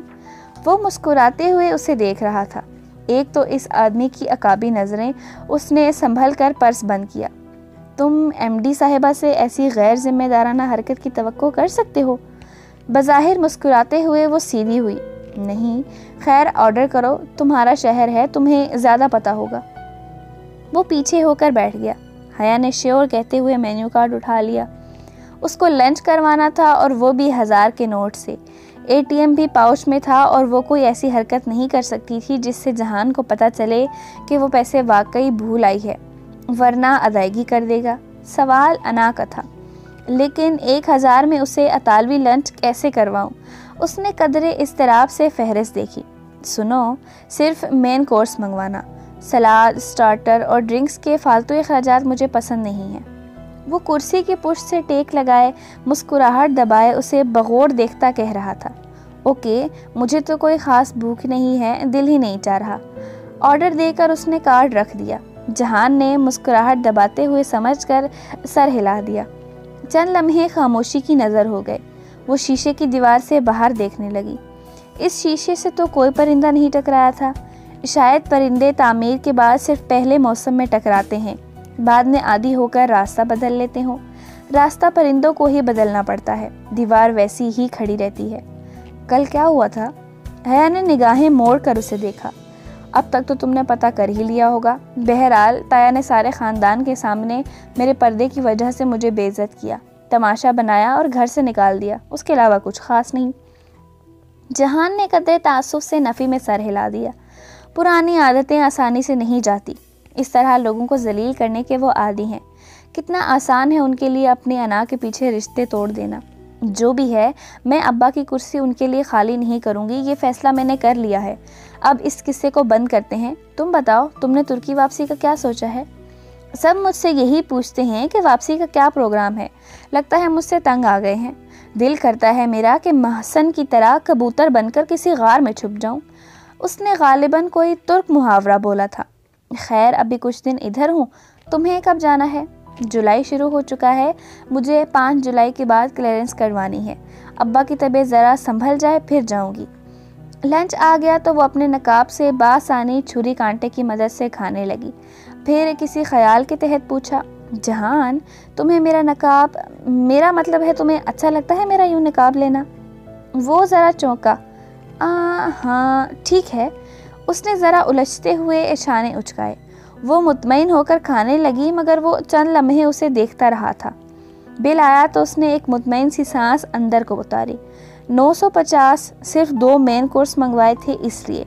وہ مسکراتے ہوئے اسے دیکھ رہا تھا۔ ایک تو اس آدمی کی عقابی نظریں۔ اس نے سنبھل کر پرس بند کیا۔ تم ایم ڈی صاحبہ سے ایسی غیر ذمہ دارانہ حرکت کی توقع کر سکتے ہو؟ بظاہر مسکراتے ہوئے وہ سیدھی ہوئی۔ نہیں، خیر آرڈر کرو، تمہارا شہر ہے، تمہیں زیادہ پتہ ہوگا۔ وہ پیچھے ہو کر بیٹھ گیا۔ حیا نے شیور کہتے ہوئے مینیو کارڈ اٹھا لیا۔ اس کو لنچ کروانا تھا اور وہ بھی 1000 کے نوٹ سے۔ اے ٹی ایم بھی پاؤچ میں تھا اور وہ کوئی ایسی حرکت نہیں کر سکتی تھی جس سے جہان کو پتہ چلے کہ وہ پیسے واقعی بھول آئی ہے، ورنہ ادائیگی کر دے گا۔ سوال انا کا تھا، لیکن 1000 میں اسے اطالوی لنچ کیسے کرواؤں؟ اس نے قدرے اضطراب سے فہرست دیکھی۔ سنو، صرف مین کورس منگوانا، سلاد، سٹارٹر اور ڈرنکس کے فالتو اخراجات مجھے پسند نہیں ہیں۔ وہ کرسی کی پشت سے ٹیک لگائے مسکراہٹ دبائے اسے بغور دیکھتا کہہ رہا تھا، اوکے، مجھے تو کوئی خاص بھوک نہیں ہے، دل ہی نہیں چاہ رہا۔ آرڈر دے کر اس نے کارڈ رکھ دیا۔ جہان نے مسکراہٹ دباتے ہوئے سمجھ کر سر ہلا دیا۔ چند لمحے خاموشی کی نظر ہو گئے۔ وہ شیشے کی دیوار سے باہر دیکھنے لگی۔ اس شیشے سے تو کوئی پرندہ نہیں ٹکرایا تھا۔ شاید پرندے تعمیر کے بعد صرف پہلے موسم میں ٹکراتے ہیں، بعد میں عادی ہو کر راستہ بدل لیتے ہوں۔ راستہ پرندوں کو ہی بدلنا پڑتا ہے، دیوار ویسی ہی کھڑی رہتی ہے۔ کل کیا ہوا تھا؟ حیا نے نگاہیں موڑ کر اسے دیکھا۔ اب تک تو تم نے پتہ کر ہی لیا ہوگا۔ بہرحال تایا نے سارے خاندان کے سامنے میرے پردے کی وجہ سے مجھے بے عزت کیا، تماشا بنایا اور گھر سے نکال دیا، اس کے علاوہ کچھ خاص نہیں۔ جہان نے قدرے تعصب سے نفی میں سر ہلا دیا۔ پرانی عادتیں آسانی سے نہیں جاتی، اس طرح لوگوں کو ذلیل کرنے کے وہ عادی ہیں۔ کتنا آسان ہے ان کے لیے اپنی انا کے پیچھے رشتے توڑ دینا۔ جو بھی ہے، میں ابا کی کرسی ان کے لیے خالی نہیں کروں گی، یہ فیصلہ میں نے کر لیا ہے۔ اب اس قصے کو بند کرتے ہیں۔ تم بتاؤ، تم نے ترکی واپسی کا کیا سوچا ہے؟ سب مجھ سے یہی پوچھتے ہیں کہ واپسی کا کیا پروگرام ہے۔ لگتا ہے مجھ سے تنگ آ گئے ہیں۔ دل کرتا ہے میرا کہ محسن کی طرح کبوتر بن کر کسی غار میں چھپ جاؤں۔ اس نے غالباً کوئی ترک محاورہ بولا تھا۔ خیر، ابھی کچھ دن ادھر ہوں۔ تمہیں کب جانا ہے؟ جولائی شروع ہو چکا ہے، مجھے 5 جولائی کے بعد کلیئرنس کروانی ہے۔ ابا کی طبیعت ذرا سنبھل جائے پھر جاؤں گی۔ لنچ آ گیا تو وہ اپنے نقاب سے بآسانی چھری کانٹے کی مدد سے کھانے لگی۔ پھر کسی خیال کے تحت پوچھا، جہان، تمہیں میرا نقاب، میرا مطلب ہے تمہیں اچھا لگتا ہے میرا یوں نقاب لینا؟ وہ ذرا چونکا۔ ہاں ٹھیک ہے۔ اس نے ذرا الجھتے ہوئے اشانے اچکائے۔ وہ مطمئن ہو کر کھانے لگی، مگر وہ چند لمحے اسے دیکھتا رہا تھا۔ بل آیا تو اس نے ایک مطمئن سی سانس اندر کو اتاری۔ 950، صرف 2 مین کورس منگوائے تھے، اس لیے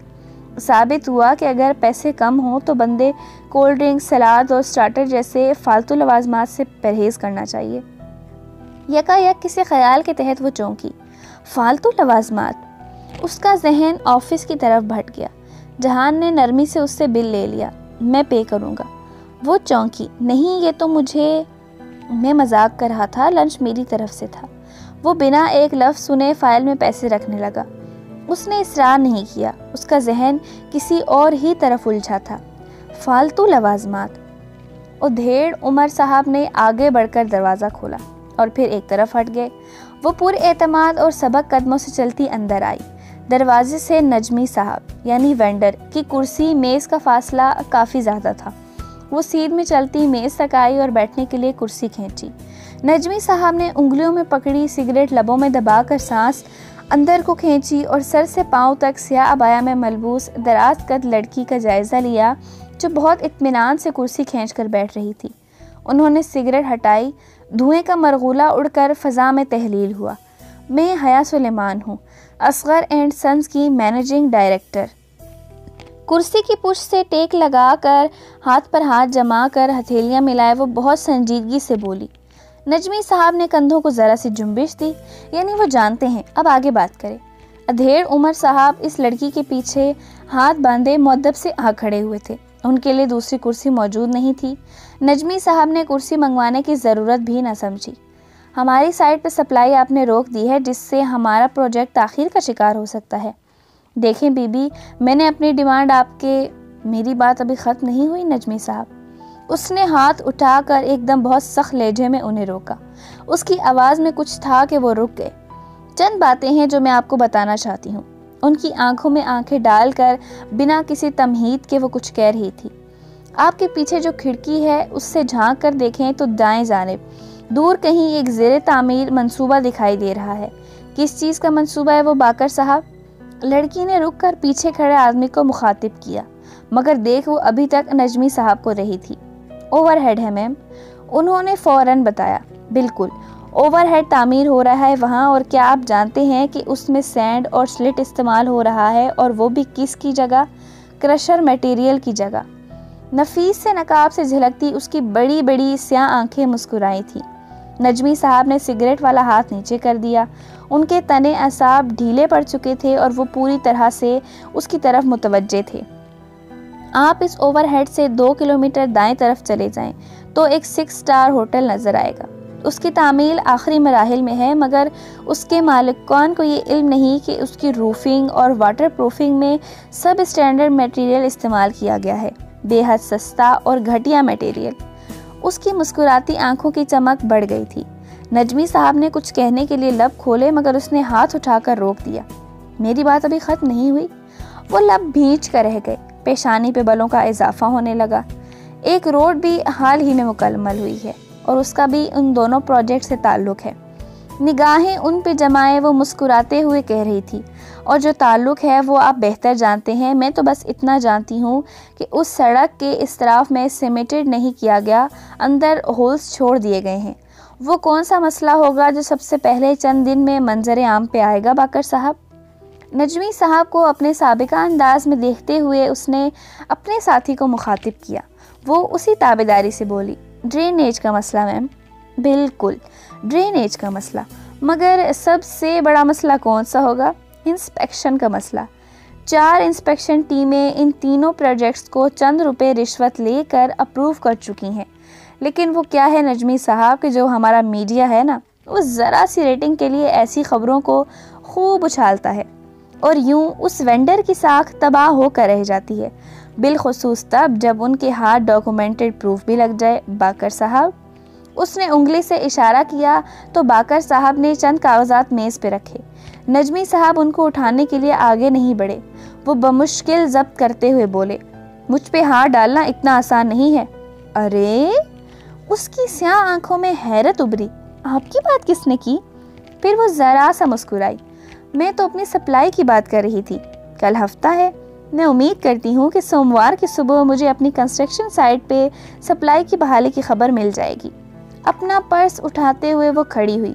ثابت ہوا کہ اگر پیسے کم ہوں تو بندے کولڈ ڈرنک، سلاد اور سٹارٹر جیسے فالتو لوازمات سے پرہیز کرنا چاہیے۔ یکایک کسی خیال کے تحت وہ چونکی۔ فالتو لوازمات۔ اس کا ذہن آفس کی طرف بھٹ گیا۔ جہان نے نرمی سے اس سے بل لے لیا۔ میں پے کروں گا۔ وہ چونکی۔ نہیں، یہ تو میں مذاق کر رہا تھا، لنچ میری طرف سے تھا۔ وہ بنا ایک لفظ سنے فائل میں پیسے رکھنے لگا۔ اس نے اصرار نہیں کیا، اس کا ذہن کسی اور ہی طرف الجھا تھا۔ فالتو لوازمات۔ ادھیڑ عمر صاحب نے آگے بڑھ کر دروازہ کھولا اور پھر ایک طرف ہٹ گئے۔ وہ پر اعتماد اور سبک قدموں سے چلتی اندر آئی۔ دروازے سے نجمی صاحب یعنی وینڈر کی کرسی میز کا فاصلہ کافی زیادہ تھا۔ وہ سیدھ میں چلتی میز تک آئی اور بیٹھنے کے لیے کرسی کھینچی۔ نجمی صاحب نے انگلیوں میں پکڑی سگریٹ لبوں میں دبا کر سانس اندر کو کھینچی اور سر سے پاؤں تک سیاہ عبایا میں ملبوس دراز قد لڑکی کا جائزہ لیا جو بہت اطمینان سے کرسی کھینچ کر بیٹھ رہی تھی۔ انہوں نے سگریٹ ہٹائی۔ دھوئیں کا مرغولہ اڑ کر فضا میں تحلیل ہوا۔ میں حیا سلیمان ہوں، اصغر اینڈ سنز کی مینیجنگ ڈائریکٹر۔ کرسی کی پشت سے ٹیک لگا کر ہاتھ پر ہاتھ جما کر ہتھیلیاں ملائے وہ بہت سنجیدگی سے بولی۔ نجمی صاحب نے کندھوں کو ذرا سی جنبش دی، یعنی وہ جانتے ہیں، اب آگے بات کریں۔ ادھیڑ عمر صاحب اس لڑکی کے پیچھے ہاتھ باندھے مؤدب سے آ کھڑے ہوئے تھے۔ ان کے لیے دوسری کرسی موجود نہیں تھی۔ نجمی صاحب نے کرسی منگوانے کی ضرورت بھی نہ سمجھی۔ ہماری سائٹ پہ سپلائی آپ نے روک دی ہے، جس سے ہمارا پروجیکٹ تاخیر کا شکار ہو سکتا ہے۔ دیکھیں بی بی، میں نے اپنی ڈیمانڈ میری بات ابھی ختم نہیں ہوئی نجمی صاحب۔ اس نے ہاتھ اٹھا کر ایک دم بہت سخت لہجے میں انہیں روکا۔ اس کی آواز میں کچھ تھا کہ وہ رک گئے۔ چند باتیں ہیں جو میں آپ کو بتانا چاہتی ہوں۔ ان کی آنکھوں میں آنکھیں ڈال کر بنا کسی تمہید کے وہ کچھ کہہ رہی تھی۔ آپ کے پیچھے جو کھڑکی ہے اس سے جھانک کر دیکھیں تو دائیں جانب دور کہیں ایک زیر تعمیر منصوبہ دکھائی دے رہا ہے۔ کس چیز کا منصوبہ ہے وہ باقر صاحب؟ لڑکی نے رک کر پیچھے کھڑے آدمی کو مخاطب کیا، مگر دیکھ وہ ابھی تک نجمی صاحب کو رہی تھی۔ اوور ہیڈ ہے میم، انہوں نے فوراً بتایا۔ بالکل، اوور ہیڈ تعمیر ہو رہا ہے وہاں، اور کیا آپ جانتے ہیں کہ اس میں سینڈ اور سلٹ استعمال ہو رہا ہے، اور وہ بھی کس کی جگہ؟ کرشر میٹیریل کی جگہ۔ نفیس سے نقاب سے جھلکتی اس کی بڑی بڑی سیاہ آنکھیں مسکرائی تھیں۔ نجمی صاحب نے سگریٹ والا ہاتھ نیچے کر دیا۔ ان کے تنے اعصاب ڈھیلے پڑ چکے تھے اور وہ پوری طرح سے اس کی طرف متوجہ تھے۔ آپ اس اوور ہیڈ سے 2 کلومیٹر دائیں طرف چلے جائیں تو ایک 6 اسٹار ہوٹل نظر آئے گا۔ اس کی تعمیل آخری مراحل میں ہے، مگر اس کے مالکان کو یہ علم نہیں کہ اس کی روفنگ اور واٹر پروفنگ میں سب اسٹینڈرڈ میٹیریل استعمال کیا گیا ہے، بے حد سستا اور گھٹیا میٹیریل۔ اس کی مسکراتی آنکھوں کی چمک بڑھ گئی تھی۔ نجمی صاحب نے کچھ کہنے کے لیے لب کھولے، مگر اس نے ہاتھ اٹھا کر روک دیا۔ میری بات ابھی ختم نہیں ہوئی۔ وہ لب بھینچ کر رہ گئے۔ پیشانی پہ بلوں کا اضافہ ہونے لگا۔ ایک روڈ بھی حال ہی میں مکمل ہوئی ہے اور اس کا بھی ان دونوں پروجیکٹ سے تعلق ہے۔ نگاہیں ان پہ جمائے وہ مسکراتے ہوئے کہہ رہی تھی، اور جو تعلق ہے وہ آپ بہتر جانتے ہیں، میں تو بس اتنا جانتی ہوں کہ اس سڑک کے اس طرف میں سیمیٹڈ نہیں کیا گیا، اندر ہولز چھوڑ دیے گئے ہیں۔ وہ کون سا مسئلہ ہوگا جو سب سے پہلے چند دن میں منظر عام پہ آئے گا باقر صاحب؟ نجمی صاحب کو اپنے سابقہ انداز میں دیکھتے ہوئے اس نے اپنے ساتھی کو مخاطب کیا۔ وہ اسی تابعداری سے بولی، ڈرینیج کا مسئلہ میم۔ بالکل، ڈرینیج کا مسئلہ، مگر سب سے بڑا مسئلہ کون سا ہوگا؟ انسپیکشن کا مسئلہ۔ 4 انسپیکشن ٹیمیں ان تینوں پروجیکٹس کو چند روپے رشوت لے کر اپروو کر چکی ہیں، لیکن وہ کیا ہے نجمی صاحب کہ جو ہمارا میڈیا ہے نا، وہ ذرا سی ریٹنگ کے لیے ایسی خبروں کو خوب اچھالتا ہے، اور یوں اس وینڈر کی ساکھ تباہ ہو کر رہ جاتی ہے، بالخصوص تب جب ان کے ہاتھ ڈاکومنٹڈ پروف بھی لگ جائے باقر صاحب۔ اس نے انگلی سے اشارہ کیا تو باقر صاحب نے چند کاغذات میز پہ رکھے۔ نجمی صاحب ان کو اٹھانے کے لیے آگے نہیں بڑھے۔ وہ بمشکل ضبط کرتے ہوئے بولے، مجھ پہ ہاتھ ڈالنا اتنا آسان نہیں ہے۔ ارے، اس کی سیاہ آنکھوں میں حیرت ابھری۔ آپ کی بات کس نے کی؟ پھر وہ ذرا سا مسکرائی۔ میں تو اپنی سپلائی کی بات کر رہی تھی۔ کل ہفتہ ہے، میں امید کرتی ہوں کہ سوموار کی صبح مجھے اپنی کنسٹرکشن سائٹ پہ سپلائی کی بحالی کی خبر مل جائے گی۔ اپنا پرس اٹھاتے ہوئے وہ کھڑی ہوئی،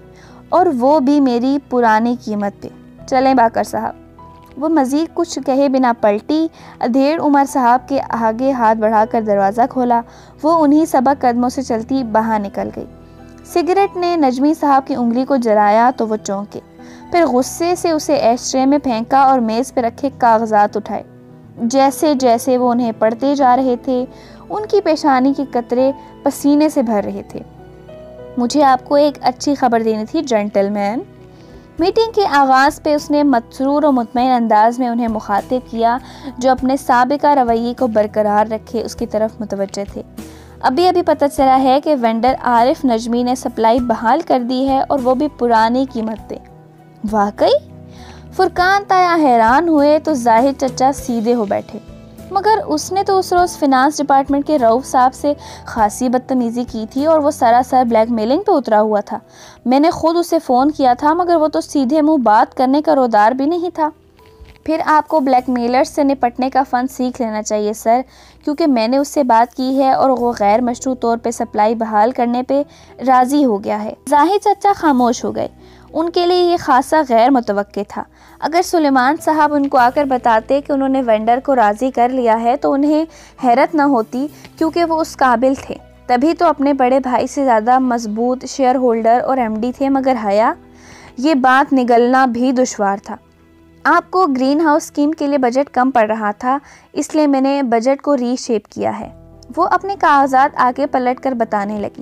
اور وہ بھی میری پرانی قیمت پہ۔ چلیں باقر صاحب۔ وہ مزید کچھ کہے بنا پلٹی۔ ادھیڑ عمر صاحب کے آگے ہاتھ بڑھا کر دروازہ کھولا۔ وہ انہی سبک قدموں سے چلتی باہر نکل گئی۔ سگریٹ نے نجمی صاحب کی انگلی کو جلایا تو وہ چونکے، پھر غصے سے اسے ایش ٹرے میں پھینکا اور میز پہ رکھے کاغذات اٹھائے۔ جیسے جیسے وہ انہیں پڑھتے جا رہے تھے ان کی پیشانی کے قطرے پسینے سے بھر رہے تھے۔ مجھے آپ کو ایک اچھی خبر دینی تھی جنٹل مین۔ میٹنگ کے آغاز پہ اس نے مسرور و مطمئن انداز میں انہیں مخاطب کیا جو اپنے سابقہ رویے کو برقرار رکھے اس کی طرف متوجہ تھے۔ ابھی پتہ چلا ہے کہ وینڈر عارف نجمی نے سپلائی بحال کر دی ہے اور وہ بھی پرانی قیمت پہ۔ واقعی؟ فرقان تایا حیران ہوئے تو زاہد چچا سیدھے ہو بیٹھے۔ مگر اس نے تو اس روز فنانس ڈپارٹمنٹ کے رؤف صاحب سے خاصی بدتمیزی کی تھی اور وہ سراسر بلیک میلنگ پہ اترا ہوا تھا۔ میں نے خود اسے فون کیا تھا مگر وہ تو سیدھے منہ بات کرنے کا رودار بھی نہیں تھا۔ پھر آپ کو بلیک میلرز سے نپٹنے کا فن سیکھ لینا چاہیے سر، کیونکہ میں نے اس سے بات کی ہے اور وہ غیر مشروع طور پہ سپلائی بحال کرنے پہ راضی ہو گیا ہے۔ زاہد چچا خاموش ہو گئے۔ ان کے لیے یہ خاصا غیر متوقع تھا۔ اگر سلیمان صاحب ان کو آ کر بتاتے کہ انہوں نے وینڈر کو راضی کر لیا ہے تو انہیں حیرت نہ ہوتی، کیونکہ وہ اس قابل تھے۔ تبھی تو اپنے بڑے بھائی سے زیادہ مضبوط شیئر ہولڈر اور ایم ڈی تھے، مگر حیا یہ بات نگلنا بھی دشوار تھا۔ آپ کو گرین ہاؤس اسکیم کے لیے بجٹ کم پڑ رہا تھا، اس لیے میں نے بجٹ کو ری شیپ کیا ہے۔ وہ اپنے کاغذات آگے پلٹ کر بتانے لگی۔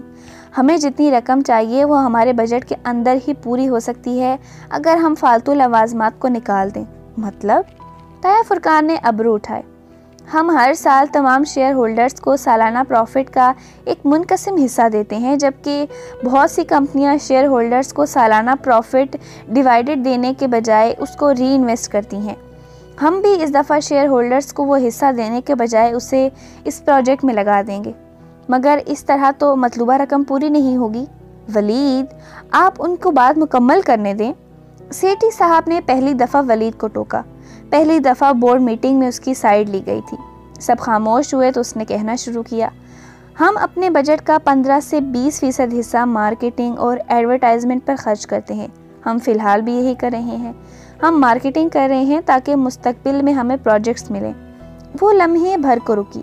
ہمیں جتنی رقم چاہیے وہ ہمارے بجٹ کے اندر ہی پوری ہو سکتی ہے اگر ہم فالتو لوازمات کو نکال دیں۔ مطلب؟ تایا فرقان نے ابرو اٹھائے۔ ہم ہر سال تمام شیئر ہولڈرز کو سالانہ پروفٹ کا ایک منقسم حصہ دیتے ہیں، جبکہ بہت سی کمپنیاں شیئر ہولڈرز کو سالانہ پروفٹ ڈیوائیڈڈ دینے کے بجائے اس کو ری انویسٹ کرتی ہیں۔ ہم بھی اس دفعہ شیئر ہولڈرز کو وہ حصہ دینے کے بجائے اسے اس پروجیکٹ میں لگا دیں گے، مگر اس طرح تو مطلوبہ رقم پوری نہیں ہوگی۔ ولید، آپ ان کو بات مکمل کرنے دیں۔ سیٹھی صاحب نے پہلی دفعہ ولید کو ٹوکا۔ پہلی دفعہ بورڈ میٹنگ میں اس کی سائیڈ لی گئی تھی۔ سب خاموش ہوئے تو اس نے کہنا شروع کیا، ہم اپنے بجٹ کا 15 سے 20% حصہ مارکیٹنگ اور ایڈورٹائزمنٹ پر خرچ کرتے ہیں۔ ہم فی الحال بھی یہی کر رہے ہیں۔ ہم مارکیٹنگ کر رہے ہیں تاکہ مستقبل میں ہمیں پروجیکٹس ملیں۔ وہ لمحے بھر کو رکی۔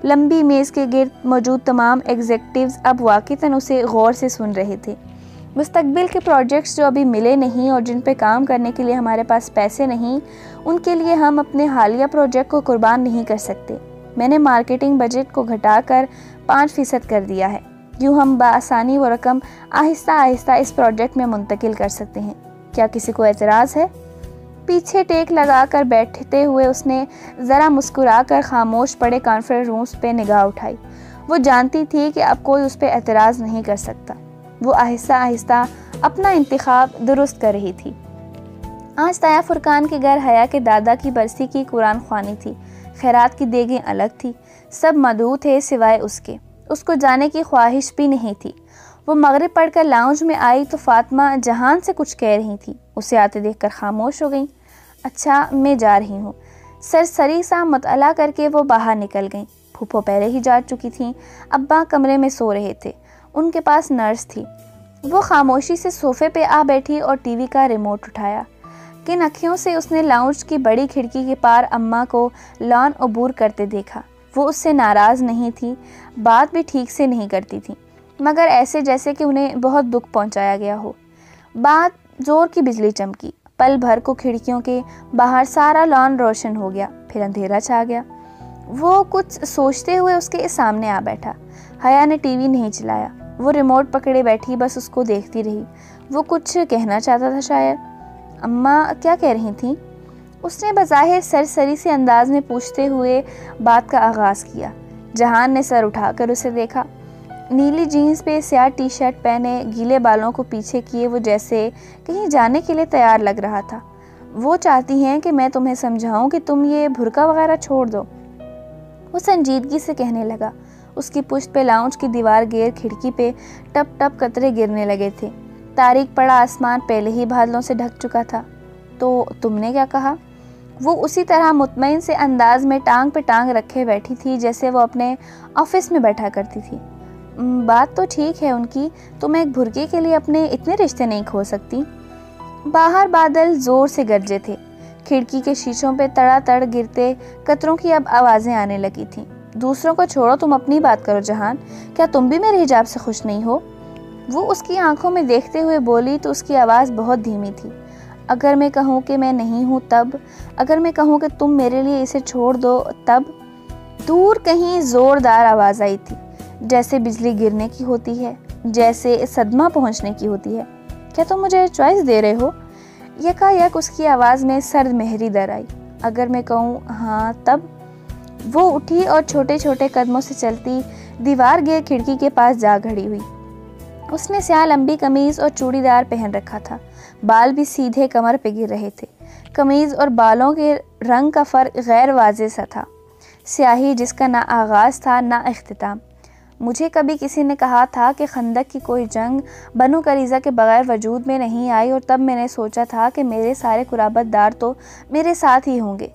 لمبی میز کے گرد موجود تمام ایگزیکٹیوز اب واقعتاً اسے غور سے سن رہے تھے۔ مستقبل کے پروجیکٹس جو ابھی ملے نہیں اور جن پہ کام کرنے کے لیے ہمارے پاس پیسے نہیں، ان کے لیے ہم اپنے حالیہ پروجیکٹ کو قربان نہیں کر سکتے۔ میں نے مارکیٹنگ بجٹ کو گھٹا کر 5% کر دیا ہے۔ یوں ہم بآسانی وہ رقم آہستہ آہستہ اس پروجیکٹ میں منتقل کر سکتے ہیں۔ کیا کسی کو اعتراض ہے؟ پیچھے ٹیک لگا کر بیٹھتے ہوئے اس نے ذرا مسکرا کر خاموش پڑے کانفرنس رومز پہ نگاہ اٹھائی۔ وہ جانتی تھی کہ اب کوئی اس پہ اعتراض نہیں کر سکتا۔ وہ آہستہ آہستہ اپنا انتخاب درست کر رہی تھی۔ آج تایا فرقان کے گھر حیا کے دادا کی برسی کی قرآن خوانی تھی۔ خیرات کی دیگیں الگ تھی۔ سب مدعو تھے سوائے اس کے۔ اس کو جانے کی خواہش بھی نہیں تھی۔ وہ مغرب پڑھ کر لاؤنج میں آئی تو فاطمہ جہان سے کچھ کہہ رہی تھی۔ اسے آتے دیکھ کر خاموش ہو گئیں۔ اچھا، میں جا رہی ہوں۔ سرسری سا مطالعہ کر کے وہ باہر نکل گئیں۔ پھوپھو پہلے ہی جا چکی تھیں۔ ابا کمرے میں سو رہے تھے۔ ان کے پاس نرس تھی۔ وہ خاموشی سے صوفے پہ آ بیٹھی اور ٹی وی کا ریموٹ اٹھایا۔ کن اکھیوں سے اس نے لاؤنج کی بڑی کھڑکی کے پار اماں کو لان عبور کرتے دیکھا۔ وہ اس سے ناراض نہیں تھی، بات بھی ٹھیک سے نہیں کرتی تھی، مگر ایسے جیسے کہ انہیں بہت دکھ پہنچایا گیا ہو۔ بات زور کی بجلی چمکی۔ پل بھر کو کھڑکیوں کے باہر سارا لان روشن ہو گیا، پھر اندھیرا چھا گیا۔ وہ کچھ سوچتے ہوئے اس کے سامنے آ بیٹھا۔ حیا نے ٹی وی نہیں چلایا۔ وہ ریموٹ پکڑے بیٹھی بس اس کو دیکھتی رہی۔ وہ کچھ کہنا چاہتا تھا شاید۔ اماں کیا کہہ رہی تھیں؟ اس نے بظاہر سرسری سے انداز میں پوچھتے ہوئے بات کا آغاز کیا۔ جہان نے سر اٹھا کر اسے دیکھا۔ نیلی جینز پہ سیاہ ٹی شرٹ پہنے، گیلے بالوں کو پیچھے کیے وہ جیسے کہیں جانے کے لیے تیار لگ رہا تھا۔ وہ چاہتی ہیں کہ میں تمہیں سمجھاؤں کہ تم یہ برقع وغیرہ چھوڑ دو۔ وہ سنجیدگی سے کہنے لگا۔ اس کی پشت پہ لاؤنج کی دیوار گیر کھڑکی پہ ٹپ ٹپ قطرے گرنے لگے تھے۔ تاریک پڑا آسمان پہلے ہی بادلوں سے ڈھک چکا تھا۔ تو تم نے کیا کہا؟ وہ اسی طرح مطمئن سے انداز میں ٹانگ پہ ٹانگ رکھے بیٹھی تھی جیسے وہ اپنے آفس میں بیٹھا کرتی تھی۔ بات تو ٹھیک ہے ان کی، تم ایک بھرکے کے لیے اپنے اتنے رشتے نہیں کھو سکتی۔ باہر بادل زور سے گرجے تھے۔ کھڑکی کے شیشوں پہ تڑا تڑ گرتے قطروں کی اب آوازیں آنے لگی تھیں۔ دوسروں کو چھوڑو، تم اپنی بات کرو جہان۔ کیا تم بھی میرے حجاب سے خوش نہیں ہو؟ وہ اس کی آنکھوں میں دیکھتے ہوئے بولی تو اس کی آواز بہت دھیمی تھی۔ اگر میں کہوں کہ میں نہیں ہوں تب؟ اگر میں کہوں کہ تم میرے لیے اسے چھوڑ دو تب؟ دور کہیں زوردار آواز آئی تھی، جیسے بجلی گرنے کی ہوتی ہے، جیسے صدمہ پہنچنے کی ہوتی ہے۔ کیا تم مجھے چوائس دے رہے ہو؟ یکا یک اس کی آواز میں سرد مہری در آئی۔ اگر میں کہوں ہاں تب؟ وہ اٹھی اور چھوٹے چھوٹے قدموں سے چلتی دیوار گیر کھڑکی کے پاس جا کھڑی ہوئی۔ اس نے سیاہ لمبی قمیض اور چوڑی دار پہن رکھا تھا، بال بھی سیدھے کمر پہ گر رہے تھے۔ قمیض اور بالوں کے رنگ کا فرق غیر واضح سا تھا، سیاہی جس کا نہ آغاز تھا نہ اختتام۔ مجھے کبھی کسی نے کہا تھا کہ خندق کی کوئی جنگ بنو قریظہ کے بغیر وجود میں نہیں آئی، اور تب میں نے سوچا تھا کہ میرے سارے قرابت دار تو میرے ساتھ ہی ہوں گے۔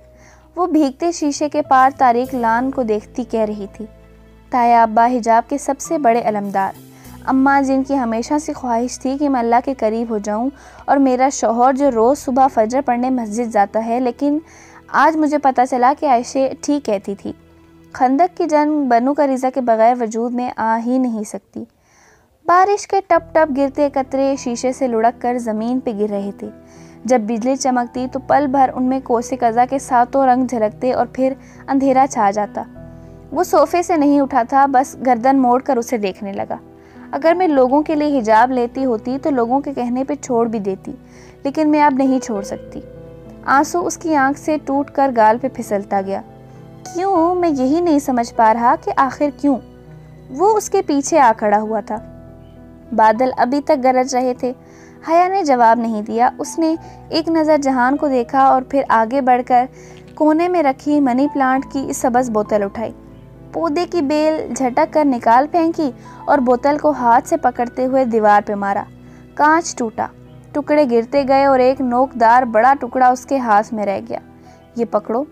وہ بھیگتے شیشے کے پار تاریک لان کو دیکھتی کہہ رہی تھی، تایا ابا حجاب کے سب سے بڑے علمدار، اماں جن کی ہمیشہ سے خواہش تھی کہ میں اللہ کے قریب ہو جاؤں، اور میرا شوہر جو روز صبح فجر پڑھنے مسجد جاتا ہے، لیکن آج مجھے پتہ چلا کہ عائشہ ٹھیک کہتی تھی، خندق کی جنگ بنو قریظہ کے بغیر وجود میں آ ہی نہیں سکتی۔ بارش کے ٹپ ٹپ گرتے قطرے شیشے سے لڑک کر زمین پہ گر رہے تھے۔ جب بجلی چمکتی تو پل بھر ان میں کوس قزح کے ساتوں رنگ جھلکتے اور پھر اندھیرا چھا جاتا۔ وہ صوفے سے نہیں اٹھا تھا، بس گردن موڑ کر اسے دیکھنے لگا۔ اگر میں لوگوں کے لیے حجاب لیتی ہوتی تو لوگوں کے کہنے پہ چھوڑ بھی دیتی، لیکن میں اب نہیں چھوڑ سکتی۔ آنسو اس کی آنکھ سے ٹوٹ کر گال پہ پھسلتا گیا۔ کیوں؟ میں یہی نہیں سمجھ پا رہا کہ آخر کیوں؟ وہ اس کے پیچھے آ کھڑا ہوا تھا۔ بادل ابھی تک گرج رہے تھے۔ حیا نے جواب نہیں دیا۔ اس نے ایک نظر جہان کو دیکھا اور پھر آگے بڑھ کر کونے میں رکھی منی پلانٹ کی سبز بوتل اٹھائی، پودے کی بیل جھٹک کر نکال پھینکی اور بوتل کو ہاتھ سے پکڑتے ہوئے دیوار پہ مارا۔ کانچ ٹوٹا، ٹکڑے گرتے گئے اور ایک نوکدار بڑا ٹکڑا اس کے ہاتھ میں رہ گیا۔ یہ پکڑو۔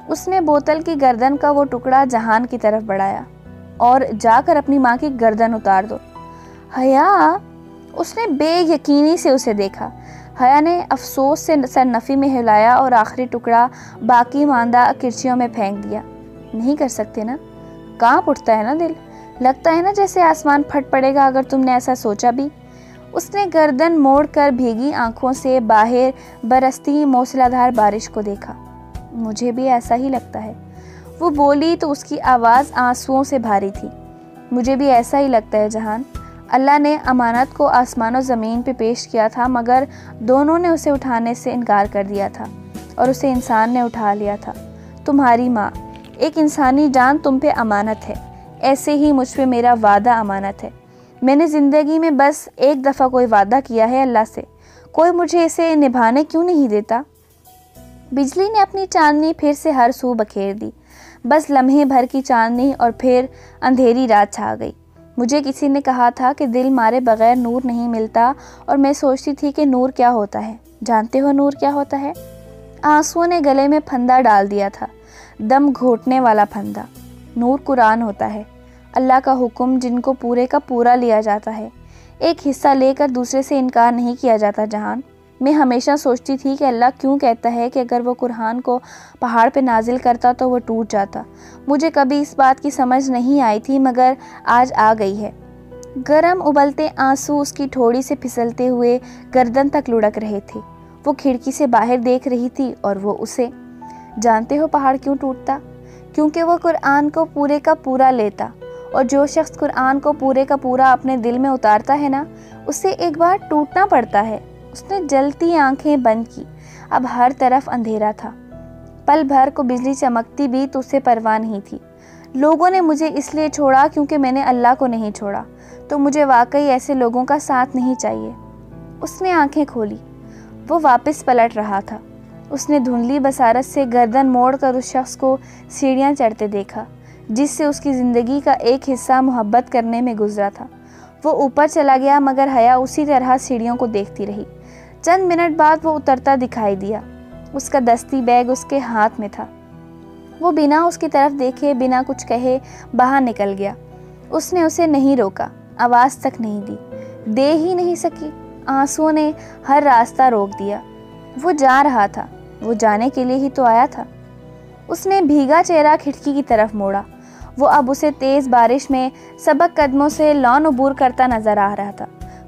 اس نے بوتل کی گردن کا وہ ٹکڑا جہان کی طرف بڑھایا۔ اور جا کر اپنی ماں کی گردن اتار دو۔ حیا، اس نے بے یقینی سے اسے دیکھا۔ حیا نے افسوس سے سر نفی میں ہلایا اور آخری ٹکڑا باقی ماندہ کرچیوں میں پھینک دیا۔ نہیں کر سکتے نا؟ کانپ اٹھتا ہے نا دل، لگتا ہے نا جیسے آسمان پھٹ پڑے گا اگر تم نے ایسا سوچا بھی۔ اس نے گردن موڑ کر بھیگی آنکھوں سے باہر برستی موسلادھار بارش کو دیکھا۔ مجھے بھی ایسا ہی لگتا ہے، وہ بولی تو اس کی آواز آنسوؤں سے بھاری تھی۔ مجھے بھی ایسا ہی لگتا ہے جہان۔ اللہ نے امانت کو آسمان و زمین پہ پیش کیا تھا، مگر دونوں نے اسے اٹھانے سے انکار کر دیا تھا اور اسے انسان نے اٹھا لیا تھا۔ تمہاری ماں، ایک انسانی جان تم پہ امانت ہے، ایسے ہی مجھ پہ میرا وعدہ امانت ہے۔ میں نے زندگی میں بس ایک دفعہ کوئی وعدہ کیا ہے اللہ سے، کوئی مجھے اسے نبھانے کیوں نہیں دیتا؟ بجلی نے اپنی چاندنی پھر سے ہر سو بکھیر دی، بس لمحے بھر کی چاندنی اور پھر اندھیری رات چھا گئی۔ مجھے کسی نے کہا تھا کہ دل مارے بغیر نور نہیں ملتا، اور میں سوچتی تھی کہ نور کیا ہوتا ہے۔ جانتے ہو نور کیا ہوتا ہے؟ آنسوؤں نے گلے میں پھندا ڈال دیا تھا، دم گھوٹنے والا پھندا۔ نور قرآن ہوتا ہے، اللہ کا حکم جن کو پورے کا پورا لیا جاتا ہے، ایک حصہ لے کر دوسرے سے انکار نہیں کیا جاتا جہان۔ میں ہمیشہ سوچتی تھی کہ اللہ کیوں کہتا ہے کہ اگر وہ قرآن کو پہاڑ پہ نازل کرتا تو وہ ٹوٹ جاتا۔ مجھے کبھی اس بات کی سمجھ نہیں آئی تھی، مگر آج آ گئی ہے۔ گرم ابلتے آنسو اس کی ٹھوڑی سے پھسلتے ہوئے گردن تک لڑک رہے تھے۔ وہ کھڑکی سے باہر دیکھ رہی تھی اور وہ اسے۔ جانتے ہو پہاڑ کیوں ٹوٹتا؟ کیونکہ وہ قرآن کو پورے کا پورا لیتا، اور جو شخص قرآن کو پورے کا پورا اپنے دل میں اتارتا ہے نا، اسے ایک بار ٹوٹنا پڑتا ہے۔ اس نے جلتی آنکھیں بند کی۔ اب ہر طرف اندھیرا تھا۔ پل بھر کو بجلی چمکتی بھی تو اسے پرواہ نہیں تھی۔ لوگوں نے مجھے اس لیے چھوڑا کیونکہ میں نے اللہ کو نہیں چھوڑا، تو مجھے واقعی ایسے لوگوں کا ساتھ نہیں چاہیے۔ اس نے آنکھیں کھولی۔ وہ واپس پلٹ رہا تھا۔ اس نے دھندلی بصارت سے گردن موڑ کر اس شخص کو سیڑھیاں چڑھتے دیکھا جس سے اس کی زندگی کا ایک حصہ محبت کرنے میں گزرا تھا۔ وہ اوپر چلا گیا، مگر حیا اسی طرح سیڑھیوں کو دیکھتی رہی۔ چند منٹ بعد وہ اترتا دکھائی دیا۔ اس کا دستی بیگ اس کے ہاتھ میں تھا۔ وہ بنا اس کی طرف دیکھے، بنا کچھ کہے باہر نکل گیا۔ اس نے اسے نہیں روکا، آواز تک نہیں دی، دے ہی نہیں سکی۔ آنسوؤں نے ہر راستہ روک دیا۔ وہ جا رہا تھا، وہ جانے کے لیے ہی تو آیا تھا۔ اس نے بھیگا چہرہ کھڑکی کی طرف موڑا۔ وہ اب اسے تیز بارش میں سبک قدموں سے لان عبور کرتا نظر آ رہا تھا۔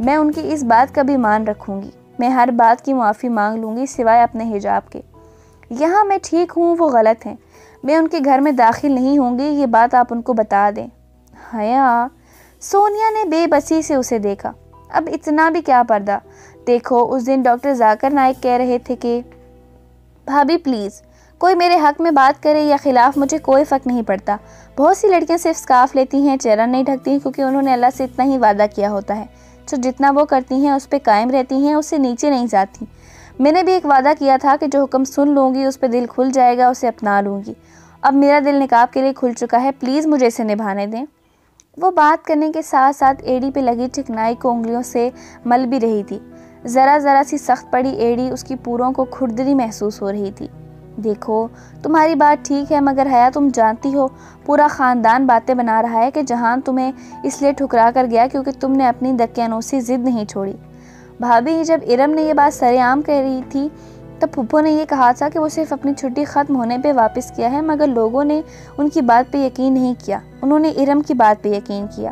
میں ان کی اس بات کا بھی مان رکھوں گی۔ میں ہر بات کی معافی مانگ لوں گی سوائے اپنے حجاب کے۔ یہاں میں ٹھیک ہوں، وہ غلط ہیں۔ میں ان کے گھر میں داخل نہیں ہوں گی، یہ بات آپ ان کو بتا دیں۔ حیا، سونیا نے بے بسی سے اسے دیکھا۔ اب اتنا بھی کیا پردہ؟ دیکھو، اس دن ڈاکٹر ذاکر نائک کہہ رہے تھے کہ بھابی پلیز، کوئی میرے حق میں بات کرے یا خلاف، مجھے کوئی فرق نہیں پڑتا۔ بہت سی لڑکیاں صرف سکارف لیتی ہیں، چہرہ نہیں ڈھکتی کیونکہ انہوں نے اللہ سے اتنا ہی وعدہ کیا ہوتا ہے، جو جتنا وہ کرتی ہیں اس پہ قائم رہتی ہیں، اس سے نیچے نہیں جاتی۔ میں نے بھی ایک وعدہ کیا تھا کہ جو حکم سن لوں گی اس پہ دل کھل جائے گا، اسے اپنا لوں گی۔ اب میرا دل نکاب کے لیے کھل چکا ہے، پلیز مجھے اسے نبھانے دیں۔ وہ بات کرنے کے ساتھ ساتھ ایڑی پہ لگی چکنائی کو انگلیوں سے مل بھی رہی تھی۔ ذرا ذرا سی سخت پڑی ایڑی اس کی پوروں کو کھردری محسوس ہو رہی تھی۔ دیکھو، تمہاری بات ٹھیک ہے، مگر حیا تم جانتی ہو پورا خاندان باتیں بنا رہا ہے کہ جہان تمہیں اس لیے ٹھکرا کر گیا کیونکہ تم نے اپنی دقیانوسی ضد نہیں چھوڑی۔ بھابی، جب ارم نے یہ بات سرے عام کہہ رہی تھی تب پھپھو نے یہ کہا تھا کہ وہ صرف اپنی چھٹی ختم ہونے پہ واپس کیا ہے، مگر لوگوں نے ان کی بات پہ یقین نہیں کیا، انہوں نے ارم کی بات پہ یقین کیا۔